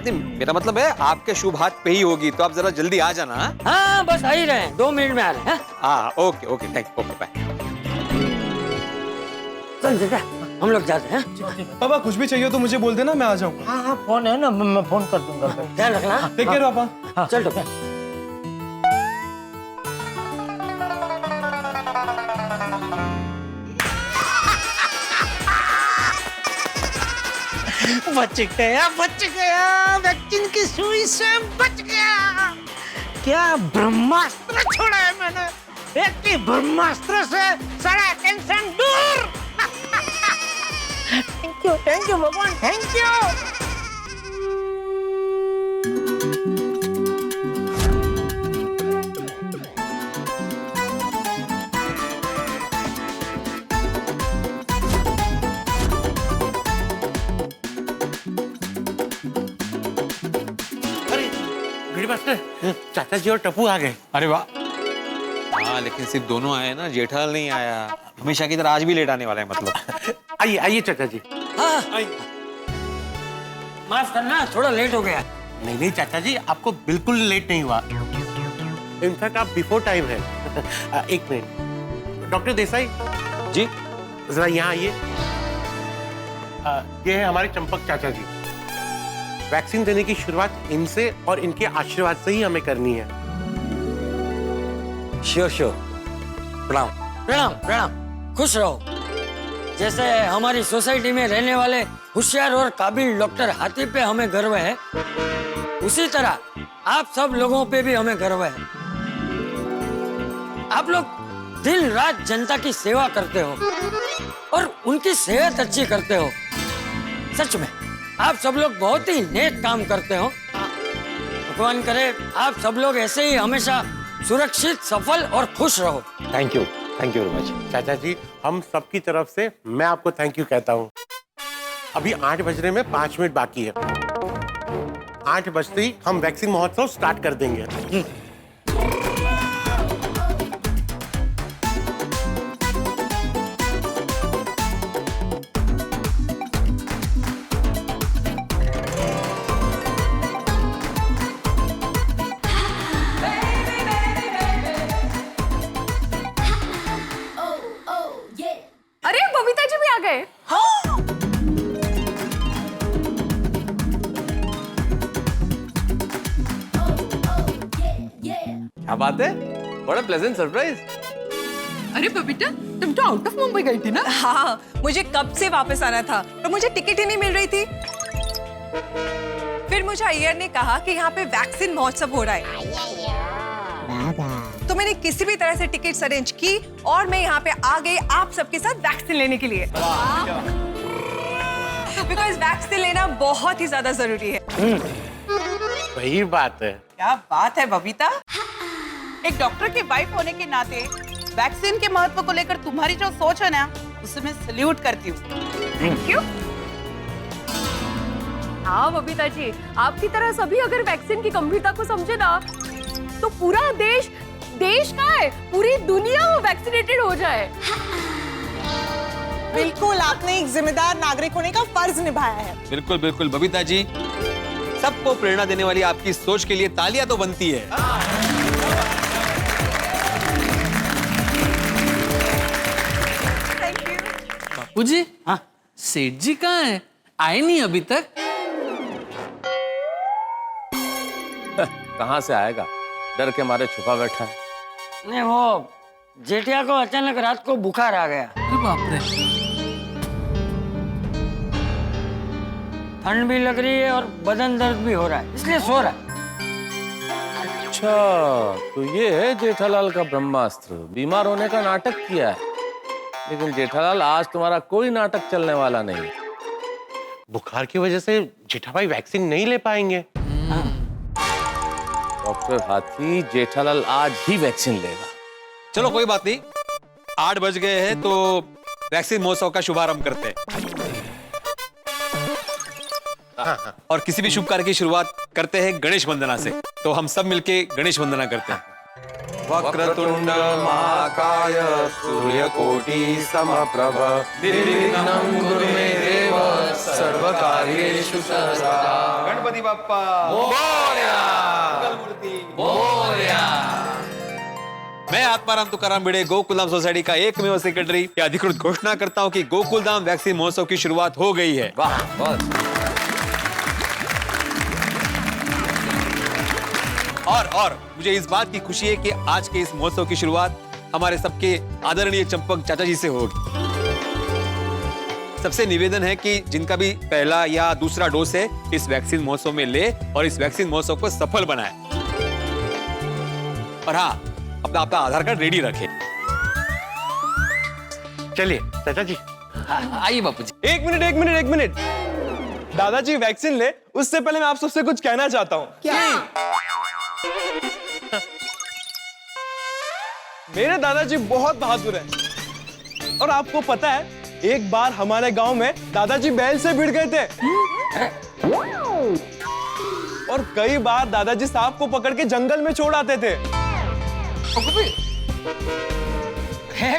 मेरा मतलब है आपके शुभ हाथ पे ही होगी, तो आप जरा जल्दी आ जाना। हाँ बस आ ही रहे हैं, 2 मिनट में आ रहे हैं। हाँ okay thank you, okay bye. चल जेठा हम लोग जाते हैं। पापा कुछ भी चाहिए तो मुझे बोल देना, मैं आ जाऊंगा। हाँ फोन है ना, मैं फोन कर दूंगा। ध्यान रखना। टेक केयर पापा। चल तो बच गया वैक्सीन की सुई से बच गया। क्या ब्रह्मास्त्र छोड़ा है मैंने, एक ही ब्रह्मास्त्र से सारा टेंशन दूर। थैंक यू भगवान, थैंक यू। चाचा जी और टप्पू आ गए। अरे वाह। हाँ लेकिन सिर्फ दोनों आए ना, जेठालाल नहीं आया। हमेशा की तरह आज भी लेट आने वाला है मतलब। आइए चाचा जी। हाँ माफ करना थोड़ा लेट हो गया। नहीं चाचा जी, आपको बिल्कुल लेट नहीं हुआ। इनफैक्ट आप बिफोर टाइम है। एक मिनट डॉक्टर देसाई जी, जरा यहाँ आइए। ये है हमारे चंपक चाचा जी। वैक्सीन देने की शुरुआत इनसे और इनके आशीर्वाद से ही हमें करनी है। श्योर प्रणाम प्रणाम प्रणाम। खुश रहो। जैसे हमारी सोसाइटी में रहने वाले होशियार और काबिल डॉक्टर हाथी पे हमें गर्व है, उसी तरह आप सब लोगों पे भी हमें गर्व है। आप लोग दिन रात जनता की सेवा करते हो और उनकी सेहत अच्छी करते हो। सच में आप सब लोग बहुत ही नेक काम करते हो। भगवान करे आप सब लोग ऐसे ही हमेशा सुरक्षित, सफल और खुश रहो। Thank you very much. चाचा जी, हम सबकी तरफ से मैं आपको थैंक यू कहता हूँ। अभी 8 बजने में 5 मिनट बाकी है। 8 बजते ही हम वैक्सीन महोत्सव स्टार्ट कर देंगे। अरे बबीता जी भी आ गए। क्या बात है, बड़ा प्लेजेंट सरप्राइज। अरे बबीता, तुम तो आउट ऑफ मुंबई गई थी ना? हाँ, मुझे कब से वापस आना था, पर मुझे टिकट ही नहीं मिल रही थी। फिर मुझे अय्यर ने कहा कि यहाँ पे वैक्सीन महोत्सव हो रहा है, तो मैंने किसी भी तरह से टिकट्स अरेंज की और मैं यहाँ पे आ गई आप सबके साथ वैक्सीन लेने के लिए। बिकॉज वैक्सीन लेना बहुत ही ज्यादा जरूरी है। वही बात है। क्या बात है बबीता, एक डॉक्टर की वाइफ होने के नाते वैक्सीन के महत्व को लेकर तुम्हारी जो सोच है ना, उसे मैं सल्यूट करती हूँ। Thank you. हाँ बबीता जी, आपकी तरह सभी अगर वैक्सीन की गंभीरता को समझे ना, तो पूरा देश का है, पूरी दुनिया वैक्सीनेटेड हो जाए। बिल्कुल, आपने एक जिम्मेदार नागरिक होने का फर्ज निभाया है। बिल्कुल बिल्कुल बबीता जी, सबको प्रेरणा देने वाली आपकी सोच के लिए तालियां तो बनती है। बापू जी, हाँ सेठ जी कहाँ हैं? आए नहीं अभी तक? कहाँ से आएगा, डर के मारे छुपा बैठा है। नहीं, वो जेठिया को अचानक रात को बुखार आ गया। अरे बाप रे। ठंड भी लग रही है और बदन दर्द भी हो रहा है, इसलिए सो रहा है। अच्छा, तो ये है जेठालाल का ब्रह्मास्त्र। बीमार होने का नाटक किया है, लेकिन जेठालाल आज तुम्हारा कोई नाटक चलने वाला नहीं। बुखार की वजह से जेठा भाई वैक्सीन नहीं ले पाएंगे। डॉक्टर हाथी, जेठालाल आज ही वैक्सीन लेगा। चलो कोई बात नहीं, 8 बज गए हैं तो वैक्सीन महोत्सव का शुभारंभ करते हैं। और किसी भी शुभ कार्य की शुरुआत करते हैं गणेश वंदना से। तो हम सब मिलके गणेश वंदना करते हैं। वक्रतुंड महाकाय सूर्यकोटि समप्रभ निर्विघ्नं कुरु मे देव सर्वकार्येषु सर्वदा। गणपति बाप्पा मोरया। मैं आत्माराम तुकाराम भिड़े, गोकुलधाम सोसाइटी का एकमेव सेक्रेटरी, ये अधिकृत घोषणा करता हूं कि गोकुलधाम वैक्सीन महोत्सव की शुरुआत हो गई है। वाह, बहुत। और मुझे इस बात की खुशी है कि आज के इस महोत्सव की शुरुआत हमारे सबके आदरणीय चंपक चाचा जी से होगी। सबसे निवेदन है कि जिनका भी पहला या दूसरा डोज है, इस वैक्सीन महोत्सव में ले और इस वैक्सीन महोत्सव को सफल बनाए। और हाँ, अपना आधार कार्ड रेडी रखें। चलिए चाचा जी। आइए बापू जी। एक मिनट। दादाजी वैक्सीन ले, उससे पहले मैं आप सबसे कुछ कहना चाहता हूँ। क्या? मेरे दादाजी बहुत बहादुर हैं। और आपको पता है, एक बार हमारे गांव में दादाजी बैल से भिड़ गए थे। और कई बार दादाजी सांप को पकड़ के जंगल में छोड़ आते थे।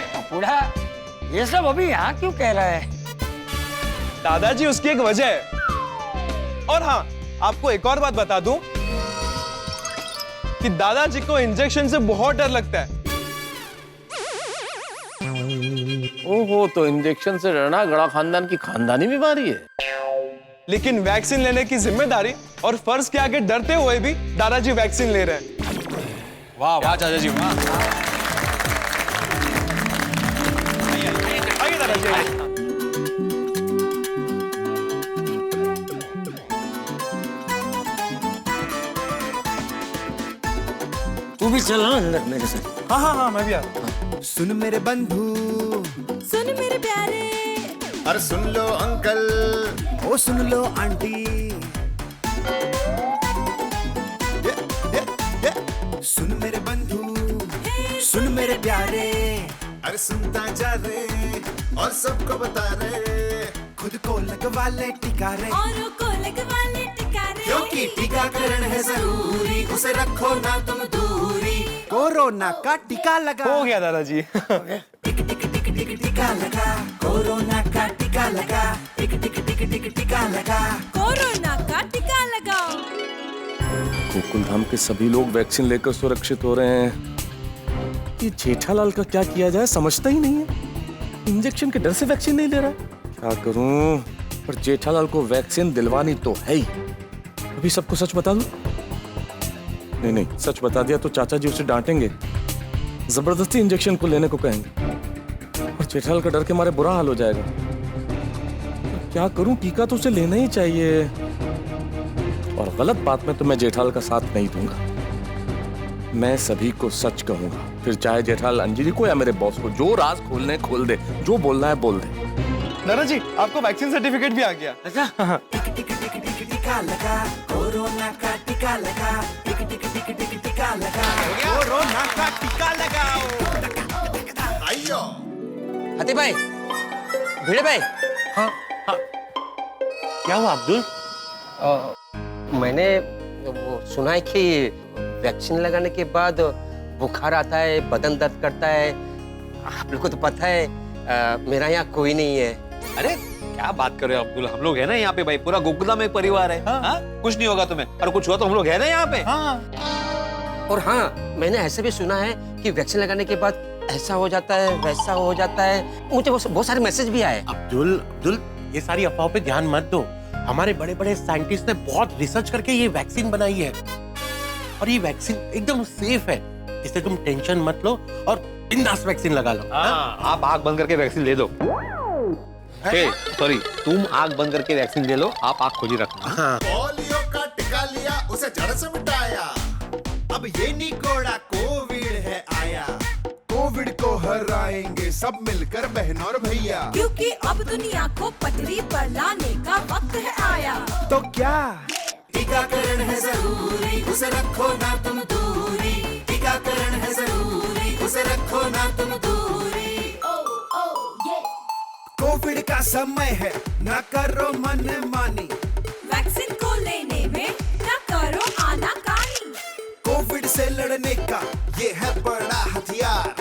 टपुड़ा, ये सब अभी यहाँ क्यों कह रहा है? दादाजी, उसकी एक वजह है। और हाँ, आपको एक और बात बता दूं कि दादाजी को इंजेक्शन से बहुत डर लगता है। ओहो, तो इंजेक्शन से डरना गड़ा खानदान की खानदानी बीमारी है। लेकिन वैक्सीन लेने की जिम्मेदारी और फर्ज के आगे डरते हुए भी दादाजी वैक्सीन ले रहे हैं। वाह वाह चाचा जी, वाह। आइए दादाजी, आइए। तू भी चल ना अंदर मेरे साथ। हाँ, मैं भी आ रहा हूँ। सुन मेरे बंधु, सुन मेरे प्यारे, और सुन लो अंकल, ओ सुन लो आंटी। सुन मेरे बंधु, मेरे प्यारे। अरे सुनता जा रे और सबको बता रे, खुद को लगवा ले टीका रे, औरों को लगवा ले टीका रे। क्योंकि टीकाकरण है जरूरी, उसे रखो ना तुम दूरी। कोरोना का टीका लगा। हो गया दादाजी। टीका लगा, कोरोना का टीका लगा, टीका लगा। कोरोना का टीका लगाओ। गोकुल धाम के सभी लोग वैक्सीन लेकर सुरक्षित हो रहे हैं। ये जेठालाल का क्या किया जाए समझता ही नहीं है। इंजेक्शन के डर से वैक्सीन नहीं ले रहा। क्या करूं? पर जेठालाल को वैक्सीन दिलवानी तो है ही। अभी सबको सच बता दूं? नहीं, सच बता दिया तो चाचा जी उसे डांटेंगे, जबरदस्ती इंजेक्शन को लेने को कहेंगे और जेठालाल का डर के मारे बुरा हाल हो जाएगा। क्या करूं? टीका तो उसे लेना ही चाहिए और गलत बात में तो मैं जेठालाल का साथ नहीं दूंगा। मैं सभी को सच कहूंगा, फिर चाहे जेठालाल अंजलि को या मेरे बॉस को जो राज खोलने खोल दे, जो बोलना है बोल दे। दादाजी आपको वैक्सीन सर्टिफिकेट भी आ गया। अच्छा टीका लगा, कोरोना का टीका लगा, टीका लगा, कोरोना का टीका लगाओ। आइयो हाथी भाई, भिड़े भाई। हाँ। क्या हुआ अब्दुल? मैंने वो सुना है कि वैक्सीन लगाने के बाद बुखार आता है, बदन दर्द करता है। आप लोगों को तो पता है मेरा यहाँ कोई नहीं है। अरे क्या बात कर रहे हो अब्दुल, हम लोग है ना यहाँ पे भाई, पूरा गोकुलधाम एक परिवार है। हाँ? कुछ नहीं होगा तुम्हें, और कुछ हुआ तो हम लोग है ना यहाँ पे। और हाँ, मैंने ऐसे भी सुना है कि वैक्सीन लगाने के बाद ऐसा हो जाता है, वैसा हो जाता है। मुझे बहुत सारे मैसेज भी आए। अब्दुल ये सारी अफवाहों पे ध्यान मत दो। हमारे बड़े बड़े साइंटिस्ट ने बहुत रिसर्च करके ये वैक्सीन बनाई है और ये वैक्सीन एकदम सेफ है। इससे तुम टेंशन मत लो और बिंदास वैक्सीन लगा लो। आप आंख बंद करके वैक्सीन ले दो। सॉरी, तुम आंख बंद करके वैक्सीन ले लो, आप आंख खोली रखना। पोलियो का टिका लिया, उसे जड़ से मिटाया, अब ये निकोड़ा कोविड है आया। कोविड को हराएंगे सब मिलकर बहन और भैया, क्योंकि अब दुनिया को पटरी पर लाने का वक्त है आया। तो क्या टीकाकरण है जरूरी, उसे रखो ना तुम दूरी। टीकाकरण है जरूरी, उसे रखो ना तुम दूरी। कोविड का समय है, ना करो मनमानी, वैक्सीन को लेने में न करो आनाकानी। कोविड से लड़ने का ये है बड़ा हथियार।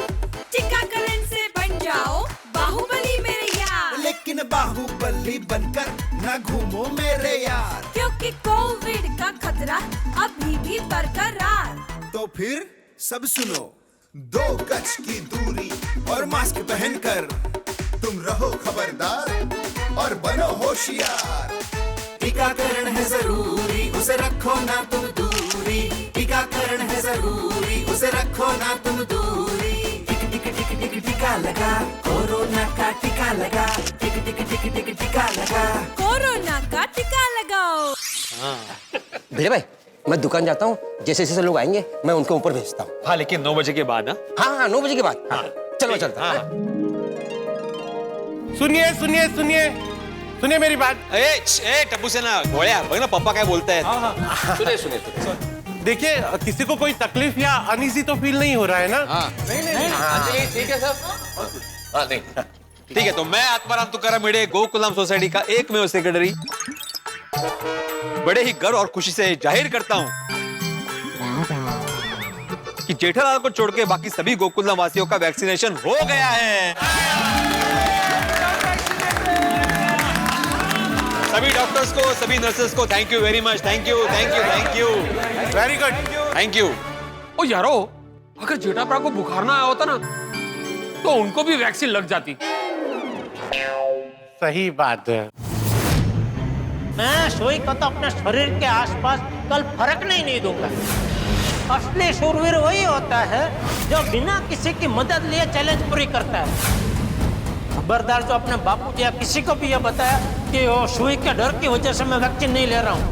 टीकाकरण से बन जाओ बाहुबली मेरे यार। लेकिन बाहुबली बनकर न घूमो मेरे यार, क्योंकि कोविड का खतरा अभी भी बरकरार। तो फिर सब सुनो, 2 गज की दूरी और मास्क पहनकर तुम रहो खबरदार और बनो होशियार। टीकाकरण है जरूरी, उसे रखो ना तुम दूरी। टीकाकरण है जरूरी, उसे रखो ना तुम दूरी। टीका लगा, कोरोना का टीका लगा, टीका लगा। कोरोना का टीका लगाओ। भिड़े भाई, मैं दुकान जाता हूँ, जैसे जैसे लोग आएंगे मैं उनको ऊपर भेजता हूँ। हाँ, लेकिन 9 बजे के बाद ना। हाँ, 9 बजे के बाद। हाँ, चलो चलता। सुनिए मेरी बात। टप्पू से ना घोड़िया, बघ ना पप्पा क्या बोलता है। सुनिए देखिए, किसी को कोई तकलीफ या अनईजी तो फील नहीं हो रहा है ना? नहीं ठीक है सब। हाँ नहीं ठीक है, तो मैं आत्माराम तुकाराम भिड़े, गोकुलधाम सोसाइटी का एकमेव सेक्रेटरी, बड़े ही गर्व और खुशी से जाहिर करता हूं कि जेठालाल को छोड़ के बाकी सभी गोकुलधाम वासियों का वैक्सीनेशन हो गया है। सभी डॉक्टर्स को, सभी नर्सेस को thank you very much. Thank you very good, thank you. ओ यारो, अगर जेठाप्रा को बुखार ना आया होता ना तो उनको भी वैक्सीन लग जाती। सही बात है। मैं सुई को तो अपने शरीर के आसपास कल फरकने ही नहीं दूंगा। असली शूरवीर वही होता है जो बिना किसी की मदद लिए चैलेंज पूरी करता है। खबरदार जो अपने बापू जी या किसी को भी ये बताया कि वो सुई के डर की वजह से मैं वैक्सीन नहीं ले रहा हूँ।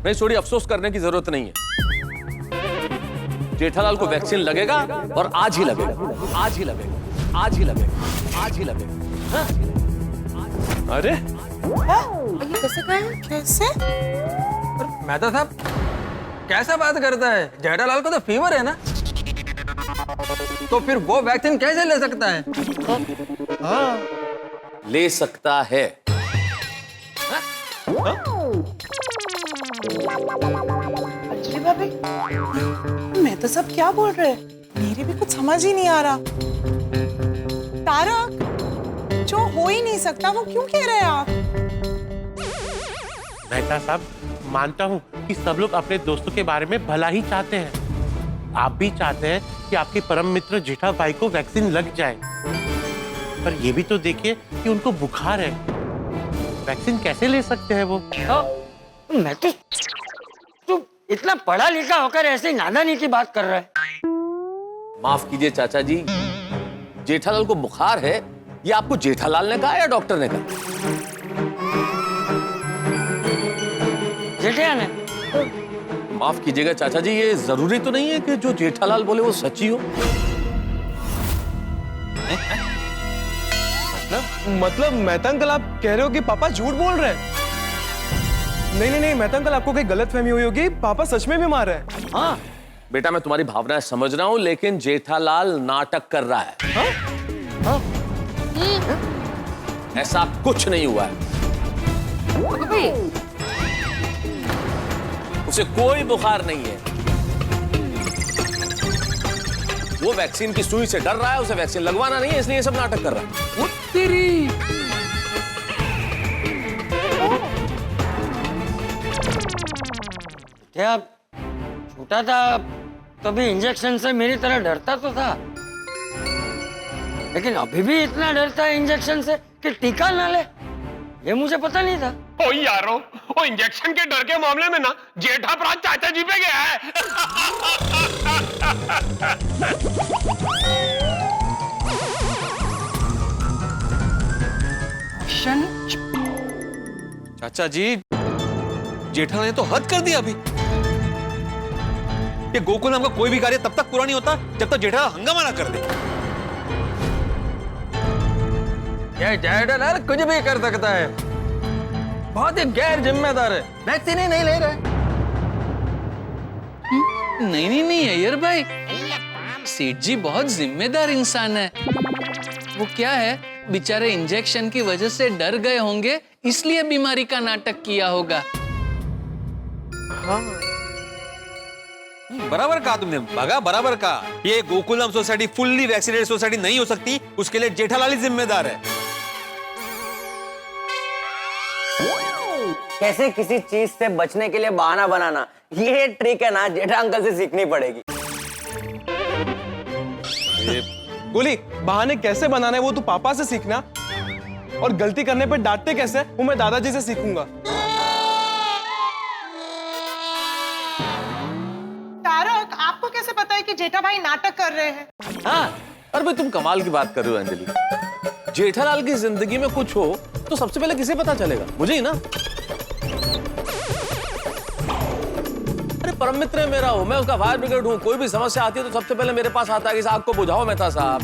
नहीं, थोड़ी अफसोस करने की जरूरत नहीं है। जेठालाल को वैक्सीन लगेगा और आज ही लगेगा, आज ही लगेगा, आज ही लगेगा, आज ही लगेगा। अरे कैसे कहें? कैसे? मेहता साहब कैसा बात करता है? जेठालाल को तो फीवर है ना? तो फिर वो वैक्सीन कैसे ले सकता है? हाँ ले सकता है। अंजलि भाभी, मैं तो सब क्या बोल रहे हैं? मेरे भी कुछ समझ ही नहीं आ रहा। तारक, जो हो ही नहीं सकता वो क्यों कह रहे हैं आप? मेहता साहब, मानता हूँ कि सब लोग अपने दोस्तों के बारे में भला ही चाहते हैं। आप भी चाहते हैं कि आपके परम मित्र जेठा भाई को वैक्सीन लग जाए, पर ये भी तो देखिए कि उनको बुखार है। वैक्सीन कैसे ले सकते हैं वो? मैं तो इतना पढ़ा लिखा होकर ऐसे नादानी की बात कर रहा है। माफ कीजिए चाचा जी, जेठालाल को बुखार है ये आपको जेठालाल ने कहा या डॉक्टर ने कहा? जेठिया ने। माफ कीजिएगा चाचा जी, ये जरूरी तो नहीं है कि जो जेठालाल बोले वो सच ही हो। मतलब मेहता अंकल, आप कह रहे हो कि पापा झूठ बोल रहे हैं? नहीं, मेहता अंकल, आपको कोई गलतफहमी हुई होगी। पापा सच में बीमार है। हाँ बेटा, मैं तुम्हारी भावनाएं समझ रहा हूं, लेकिन जेठालाल नाटक कर रहा है। हाँ? ऐसा कुछ नहीं हुआ है। उसे कोई बुखार नहीं है। वो वैक्सीन की सुई से डर रहा है, उसे वैक्सीन लगवाना नहीं है, इसलिए ये सब नाटक कर रहा है। वो तेरी। क्या छोटा था तभी इंजेक्शन से मेरी तरह डरता तो था, लेकिन अभी भी इतना डरता है इंजेक्शन से कि टीका ना ले, ये मुझे पता नहीं था। ओ यारो, वो इंजेक्शन के डर के मामले में ना जेठा प्राण चाचा जी पे गया है। चाचा जी, जेठालाल ने तो हद कर दिया अभी। ये गोकुल नाम का कोई भी कार्य तब तक पूरा नहीं होता जब तक जेठालाल हंगामा ना कर दे। ये जेठालाल कुछ भी कर सकता है, बहुत ही गैर जिम्मेदार है। वैक्सीन ही नहीं ले रहे। नहीं अय्यर भाई, सेठ जी बहुत जिम्मेदार इंसान है। वो क्या है, बेचारे इंजेक्शन की वजह से डर गए होंगे, इसलिए बीमारी का नाटक किया होगा। हाँ। बराबर कहा तुमने, भगा बराबर कहा। ये Gokuldham society fully vaccinated society नहीं हो सकती, उसके लिए जेठालाल ही जिम्मेदार है। कैसे किसी चीज से बचने के लिए बहाना बनाना, ये ट्रिक है ना जेठा अंकल से सीखनी पड़ेगी। गोली, बहाने कैसे बनाना है वो तो पापा से सीखना, और गलती करने पर डांटते कैसे वो मैं दादाजी से सीखूंगा। तारक, आपको कैसे पता है कि जेठा भाई नाटक कर रहे हैं? हाँ, अरे भाई तुम कमाल की बात कर रहे हो अंजलि। जेठालाल की जिंदगी में कुछ हो तो सबसे पहले किसे पता चलेगा? मुझे ही ना। अरे परम मित्र है मेरा, हो मैं उसका फायर ब्रिगेड हूं। कोई भी समस्या आती है तो सबसे पहले मेरे पास आता है कि इस आग को बुझाओ मेहता साहब।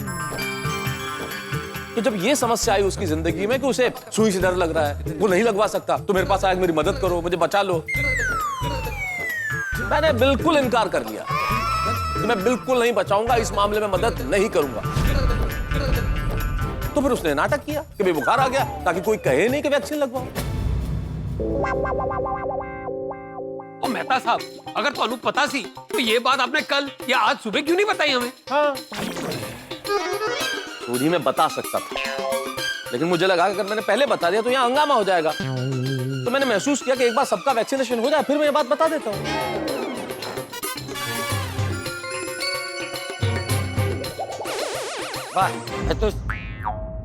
तो जब ये समस्या आई उसकी जिंदगी में कि उसे सुई से डर लग रहा है, वो नहीं लगवा सकता, तो मेरे पास आया मेरी मदद करो, मुझे बचा लो। मैंने बिल्कुल इनकार कर लिया कि मैं बिल्कुल नहीं बचाऊंगा, इस मामले में मदद नहीं करूंगा। तो फिर उसने नाटक किया कि भाई बुखार आ गया, ताकि कोई कहे नहीं कि वैक्सीन लगवाओ। ओ मेहता साहब, अगर तो पता सी तो ये बात आपने कल या आज सुबह क्यों नहीं बताई हमें? हाँ, थोड़ी मैं बता सकता था, लेकिन मुझे लगा कि अगर मैंने पहले बता दिया तो यहाँ हंगामा हो जाएगा। तो मैंने महसूस किया कि एक बार सबका वैक्सीनेशन हो जाए फिर मैं ये बात बता देता हूँ। वाह, तो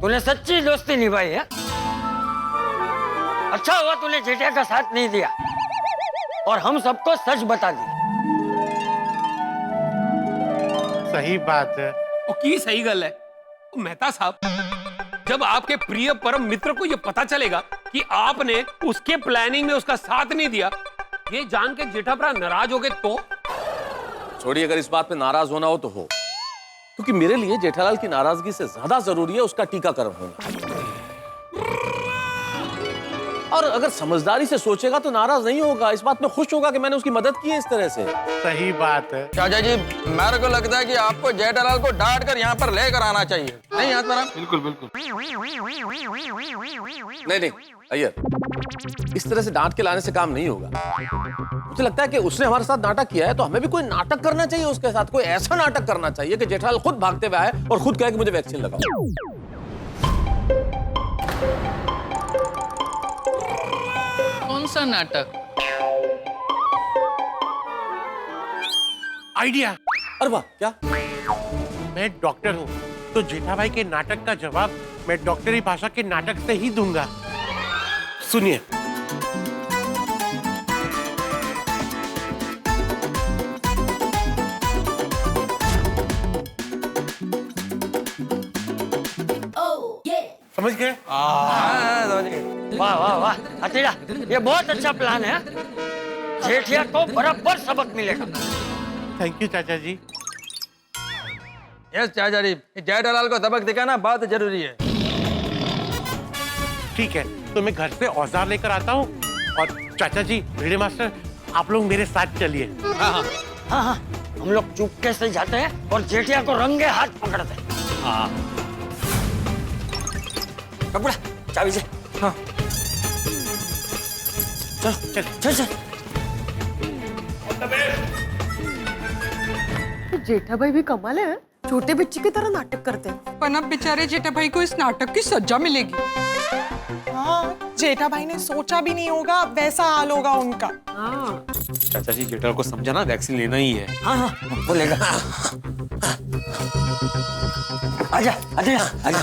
तूने सच्ची दोस्ती निभाई है। अच्छा हुआ तूने जेठिया का साथ नहीं दिया और हम सबको सच बता दी। सही बात है। ओ की सही गल है। ओ मेहता साहब, जब आपके प्रिय परम मित्र को यह पता चलेगा कि आपने उसके प्लानिंग में उसका साथ नहीं दिया, ये जान के जेठा भरा नाराज हो गए तो? छोड़िए, अगर इस बात पे नाराज होना हो तो हो, क्योंकि मेरे लिए जेठालाल की नाराजगी से ज्यादा जरूरी है उसका टीकाकरण होना। और अगर समझदारी से सोचेगा तो नाराज नहीं होगा, इस बात में खुश होगा कि मैंने उसकी मदद की है इस तरह से। सही बात है चाचा जी, मेरे को लगता है कि आपको जेठालाल को डांट कर यहाँ पर लेकर आना चाहिए, नहीं आत्माराम? बिल्कुल बिल्कुल। नहीं अय्यर, इस तरह से डांट के लाने से काम नहीं होगा। मुझे लगता है कि उसने हमारे साथ नाटक किया है तो हमें भी कोई नाटक करना चाहिए उसके साथ, कोई ऐसा नाटक करना चाहिए कि जेठालाल खुद भागते हुए आए और खुद कहे कि मुझे वैक्सीन लगाओ। कौन सा नाटक? आइडिया। अरे वाह, क्या? मैं डॉक्टर हूँ तो जेठा भाई के नाटक का जवाब मैं डॉक्टरी भाषा के नाटक से ही दूंगा। सुनिए। समझ गए? वाह वाह वाह हथेड़ा, ये बहुत अच्छा प्लान है। जेठिया को बराबर सबक मिलेगा। थैंक यू चाचा जी। यस चाचा जी, जेठालाल को सबक दिखाना बहुत जरूरी है। ठीक है, तो मैं घर से औजार लेकर आता हूँ और चाचा जी, भिड़े मास्टर, आप लोग मेरे साथ चलिए। हाँ, हम लोग चुपके से जाते हैं और जेठिया को रंगे हाथ पकड़ते हैं। हाँ। कपड़ा, चाबी से। हाँ। चल चल चल। जेठा भाई भी कमाल है, छोटे बच्चे की तरह नाटक करते हैं। पर अब बेचारे जेठा भाई को इस नाटक की सजा मिलेगी। हाँ, जेठा भाई ने सोचा भी नहीं होगा वैसा हाल होगा उनका। चाचा जी, जेठालाल को समझाना वैक्सीन लेना ही है। हाँ, बोलेगा। आजा, आजा, आजा।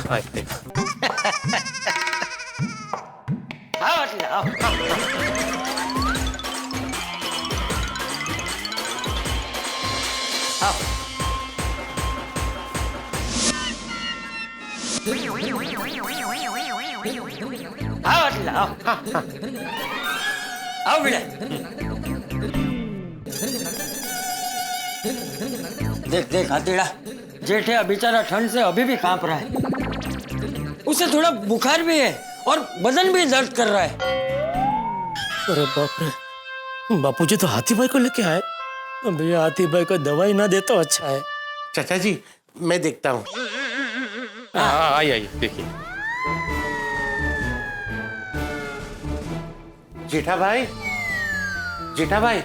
आओ। आओ बेटा। देख देख हथेड़ा, जेठिया बेचारा ठंड से अभी भी कांप रहा है। उसे थोड़ा बुखार भी है और बदन भी दर्द कर रहा है। अरे बाप रे, बापूजी तो हाथी भाई को लेके आए। अभी हाथी भाई को दवाई ना दे तो अच्छा है। चाचा जी, मैं देखता हूँ। आइए देखिए। जेठा भाई, जेठा भाई।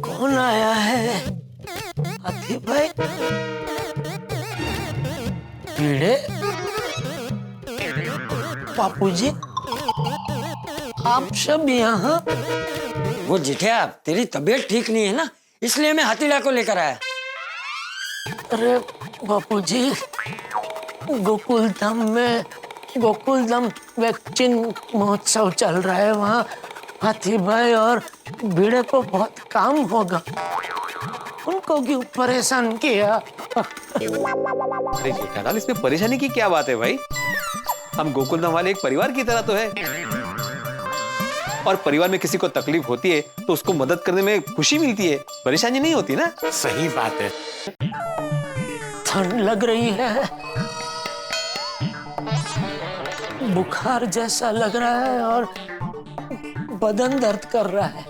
कौन आया है? हाथी भाई? कीड़े? बापूजी, आप सब यहाँ? वो जेठिया, तेरी तबीयत ठीक नहीं है ना, इसलिए मैं हाथीला को लेकर आया। अरे बापूजी, गोकुलधाम में गोकुलधाम वैक्सीन महोत्सव चल रहा है, वहाँ हाथी भाई और भिड़े को बहुत काम होगा, उनको क्यों परेशान किया? अरे जेठालाल, इसमें परेशानी की क्या बात है भाई? हम गोकुलधाम वाले एक परिवार की तरह तो है, और परिवार में किसी को तकलीफ होती है तो उसको मदद करने में खुशी मिलती है, परेशानी नहीं होती ना। सही बात है। ठंड लग रही है, बुखार जैसा लग रहा है और बदन दर्द कर रहा है।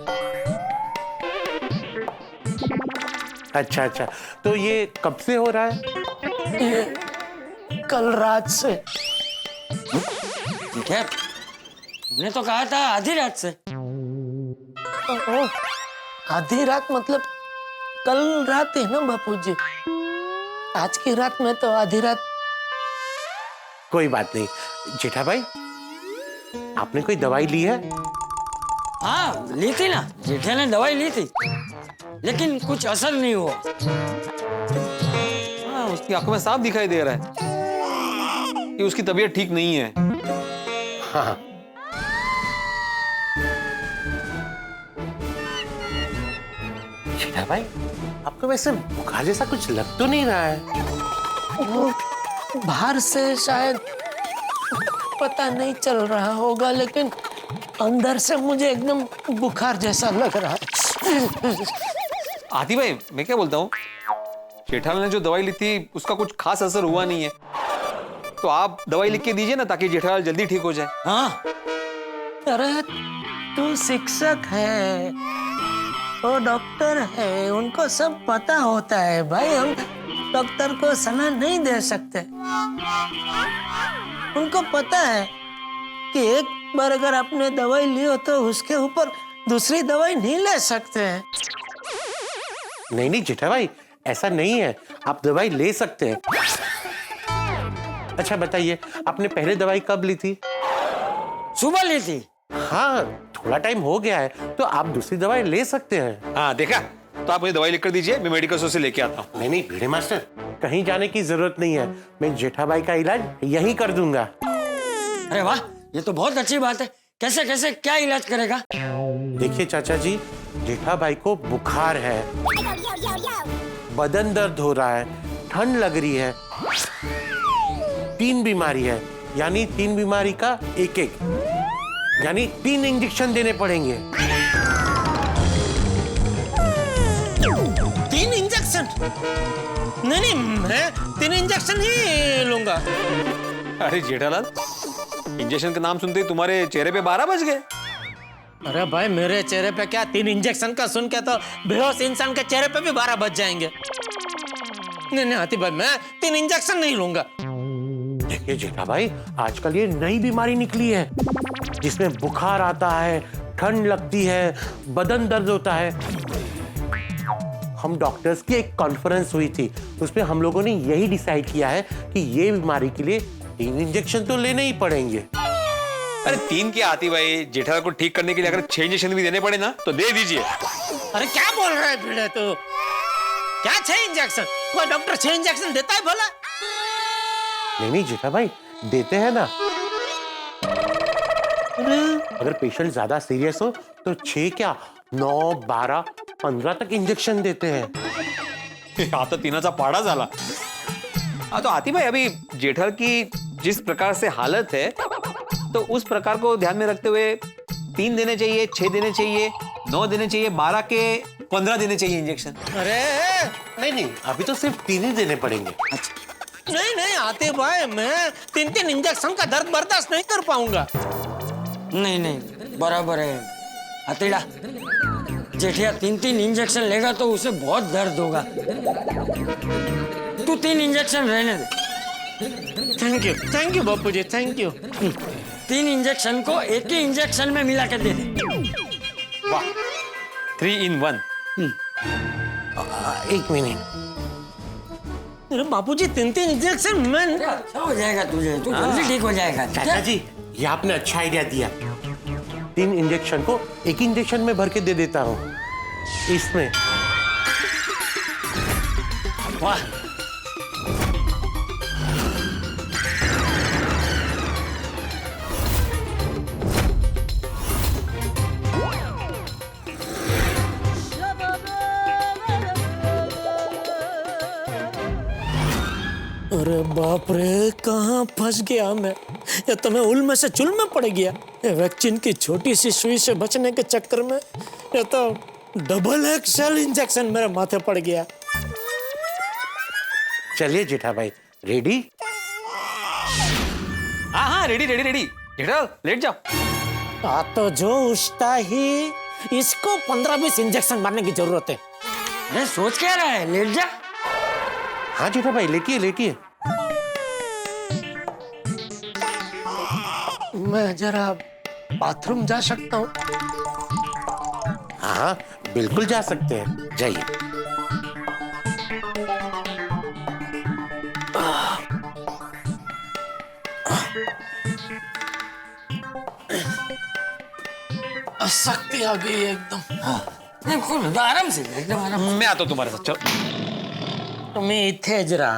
अच्छा अच्छा, तो ये कब से हो रहा है? ये कल रात से। ठीक है, तुमने तो कहा था आधी रात से। आधी रात मतलब कल रात है ना बापूजी, आज की रात में तो आधी रात। कोई बात नहीं। जेठा भाई, आपने कोई दवाई ली है? हाँ, ली थी ना, जेठिया ने दवाई ली थी, लेकिन कुछ असर नहीं हुआ। हाँ, उसकी आंखों में साफ दिखाई दे रहा है कि उसकी तबीयत ठीक नहीं है। हाँ। जेठा भाई, आपको वैसे बुखार जैसा कुछ लग तो नहीं रहा है? वो बाहर से शायद पता नहीं चल रहा होगा, लेकिन अंदर से मुझे एकदम बुखार जैसा लग रहा है। आती भाई, मैं क्या बोलता हूँ, जेठालाल ने जो दवाई ली थी उसका कुछ खास असर हुआ नहीं है, तो आप दवाई लिख के दीजिए ना ताकि जेठालाल जल्दी ठीक हो जाए। हाँ, अरे तू शिक्षक है, वो डॉक्टर है, उनको सब पता होता है भाई। हम डॉक्टर को सलाह नहीं दे सकते। उनको पता है कि एक बार अगर आपने दवाई ली हो तो उसके ऊपर दूसरी दवाई नहीं ले सकते हैं। नहीं जेठा भाई, ऐसा नहीं है, आप दवाई ले सकते हैं। अच्छा बताइए, आपने पहले दवाई कब ली थी? सुबह ली थी। हाँ, थोड़ा टाइम हो गया है, तो आप दूसरी दवाई ले सकते हैं। हाँ देखा, तो आप मुझे दवाई लिख कर दीजिए, मैं मेडिकल स्टोर से लेके आता हूँ। नहीं भिड़े मास्टर, कहीं जाने की जरूरत नहीं है, मैं जेठा भाई का इलाज यहीं कर दूंगा। अरे वाह, ये तो बहुत अच्छी बात है। कैसे कैसे क्या इलाज करेगा? देखिए चाचा जी, जेठा भाई को बुखार है, बदन दर्द हो रहा है, ठंड लग रही है, 3 बीमारी है, यानी 3 बीमारी का एक यानी 3 इंजेक्शन देने पड़ेंगे। 3 इंजेक्शन? नहीं, मैं 3 इंजेक्शन ही लूंगा। अरे जेठालाल, इंजेक्शन का नाम सुनते ही तुम्हारे चेहरे पे 12 बज गए। अरे भाई, मेरे चेहरे पे क्या, 3 इंजेक्शन का सुन के तो बेहोश इंसान के चेहरे पे भी 12 बज जाएंगे। नहीं हाथी भाई, मैं 3 इंजेक्शन नहीं लूंगा। देखिए जेठा भाई, आजकल ये नई बीमारी निकली है जिसमें बुखार आता है, ठंड लगती है, बदन दर्द होता है। हम डॉक्टर्स की एक कॉन्फ्रेंस हुई थी, उसमें हम लोगों ने यही डिसाइड किया है कि ये बीमारी के लिए 3 इंजेक्शन तो लेने ही पड़ेंगे। अरे 3 क्या आती भाई, जेठालाल को ठीक करने के लिए अगर 6 इंजेक्शन भी देने पड़े ना तो दे दीजिए। अरे क्या बोल रहा है भिड़े तू? क्या 6 इंजेक्शन? कोई डॉक्टर 6 इंजेक्शन देता है भला? नहीं जेठा भाई, देते हैं ना। अगर पेशेंट ज्यादा सीरियस हो तो 6 क्या 9, 12, 15 तक इंजेक्शन देते हैं। आता 3चा पाडा झाला। हाँ तो आती भाई, अभी जेठालाल की जिस प्रकार से हालत है तो उस प्रकार को ध्यान में रखते हुए 3 देने चाहिए, 6 देने चाहिए, 9 देने चाहिए, 12 के 15 देने चाहिए इंजेक्शन। अरे नहीं, अभी तो सिर्फ 3 ही देने पड़ेंगे। नहीं आते भाई, मैं 3 इंजेक्शन का दर्द बर्दाश्त नहीं कर पाऊंगा। नहीं, बराबर है हथेड़ा। जेठिया 3 इंजेक्शन लेगा तो उसे बहुत दर्द होगा। तू 3 इंजेक्शन रहने दे। Thank you Bapu ji, thank you. 3 injection को एक ही इंजेक्शन में मिला के दे दे। वाह, 3 in 1। 1 मिनट। अरे बापूजी, 3 इंजेक्शन में अच्छा हो जाएगा तुझे, तू जल्दी ठीक हो जाएगा। चाचा जी, ये आपने अच्छा आइडिया दिया। 3 इंजेक्शन को एक इंजेक्शन में भर के दे देता हूँ इसमें। वाह, अरे बाप रे, कहाँ फंस गया मैं। या तो मैं उल में से चुल में पड़ गया, ये वैक्सीन की छोटी सी सुई से बचने के चक्कर में, या तो डबल एक्सेल इंजेक्शन मेरे माथे पड़ गया। चलिए जेठा भाई, रेडी? हाँ, रेडी। जेठालाल लेट जाओ। तो जो उठता ही इसको 15-20 इंजेक्शन मारने की जरूरत है। अरे सोच क्या रहा है, लेट जा। हाँ जेठा भाई, लेटिए। मैं जरा बाथरूम जा सकता हूँ? हाँ बिल्कुल जा सकते हैं, जाइए। शक्ति आ गई एकदम। हाँ, आराम से, एकदम आराम से। मैं आता हूँ तुम्हारे साथ, चल। तुम्हें इथे जरा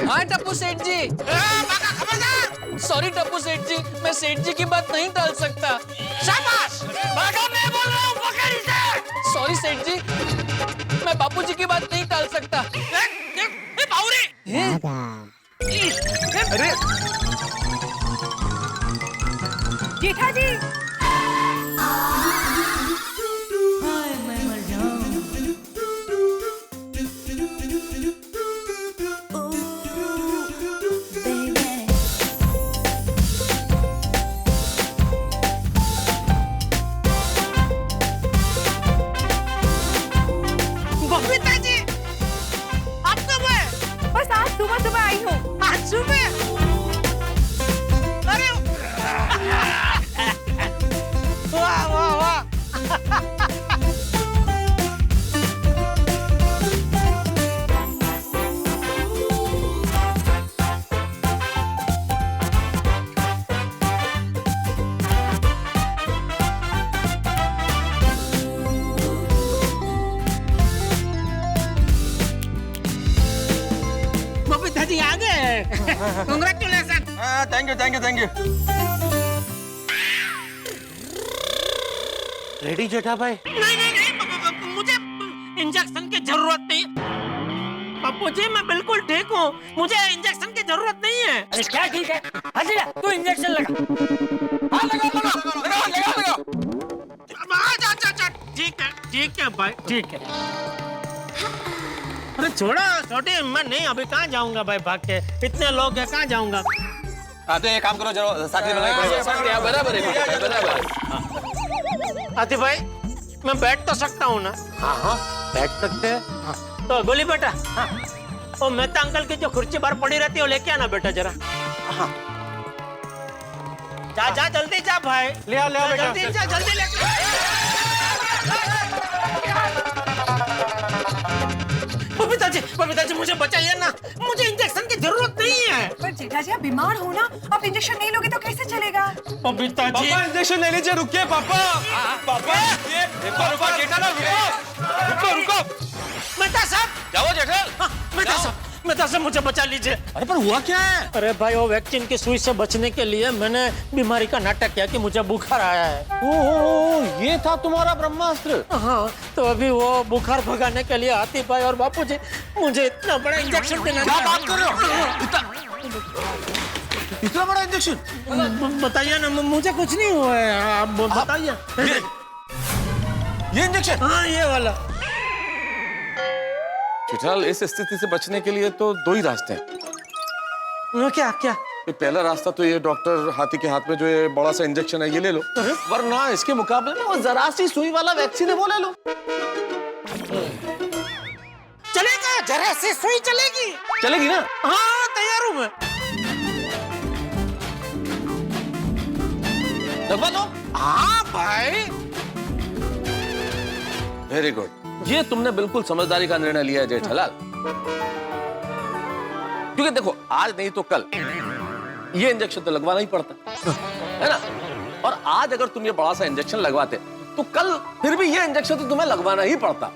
हाँ टप्पू सेठ जी। सॉरी टप्पू सेठ जी, मैं सेठ जी की बात नहीं टाल सकता। शाबाश, मैं बोल रहा हूँ, पकड़ इसे। सॉरी सेठ जी, मैं बापू जी की बात नहीं टाल सकता। अरे जेठा जी बबीता जी, आप कब आए? बस आज सुबह सुबह आई हूँ। आज सुबह? अरे वाह वाह वाह। बबीता जी आ गए। Congratulation. Thank you thank you thank you. Ready Jetha भाई? नहीं, मुझे इंजेक्शन की जरूरत नहीं। पप्पू जी मैं बिल्कुल ठीक हूँ, मुझे इंजेक्शन की जरूरत नहीं है। अरे क्या ठीक है? हसीना तू इंजेक्शन लगा। हाँ लगा। अच्छा, ठीक है भाई, ठीक है। अरे छोड़ो छोटे, मैं नहीं अभी कहाँ जाऊंगा भाई, भाग के इतने लोग हैं, कहाँ जाऊंगा। हाँ तो ये काम करो, जरा साथी बनाओ। बराबर है, बराबर। आती भाई मैं बैठ तो सकता हूँ ना? हाँ बैठ सकते हैं। तो गोली बेटा, वो मेहता अंकल की जो कुर्सी बाहर पड़ी रहती है वो लेके आना बेटा जरा। हाँ जा जल्दी जा भाई, ले आओ बेटा। जल्दी जा, जल्दी लेके। बबीता जी मुझे बचाइए ना, मुझे इंजेक्शन की जरूरत नहीं है। पर जेठा जी आप बीमार हो ना, आप इंजेक्शन नहीं लोगे तो कैसे चलेगा? बबीता जी पापा इंजेक्शन ले लीजिए, रुकिए पापा। पापा रुको जेठा ना, रुको। मेहता साहब जाओ जेठा। मेहता साहब मुझे बचा लीजिए। अरे पर हुआ क्या है? अरे भाई वो वैक्सीन की सुई से बचने के लिए मैंने बीमारी का नाटक किया कि मुझे बुखार आया है। ओह ये था तुम्हारा ब्रह्मास्त्र। हाँ तो अभी वो बुखार भगाने के लिए आती भाई और बापू जी मुझे इतना बड़ा इंजेक्शन देना। क्या बात कर रहे हो? इतना बड़ा इंजेक्शन? बताइए ना, मुझे कुछ नहीं हुआ है, आप बताइए। ये इंजेक्शन? हाँ ये वाला। जेठालाल इस स्थिति से बचने के लिए तो दो ही रास्ते हैं। क्या? ये पहला रास्ता तो ये डॉक्टर हाथी के हाथ में जो ये बड़ा सा इंजेक्शन है ये ले लो, वरना इसके मुकाबले में वो जरा सी सुई वाला वैक्सीन है वो ले लो। चलेगा? जरा सी सुई चलेगी ना? हाँ तैयार हूँ मैं। लगवा दो। हाँ भाई। वेरी गुड, ये तुमने बिल्कुल समझदारी का निर्णय लिया है जेठालाल। क्योंकि देखो आज नहीं तो कल ये इंजेक्शन तो लगवाना ही पड़ता है ना। और आज अगर तुम ये बड़ा सा इंजेक्शन लगवाते तो कल फिर भी ये इंजेक्शन तो तुम्हें लगवाना ही पड़ता।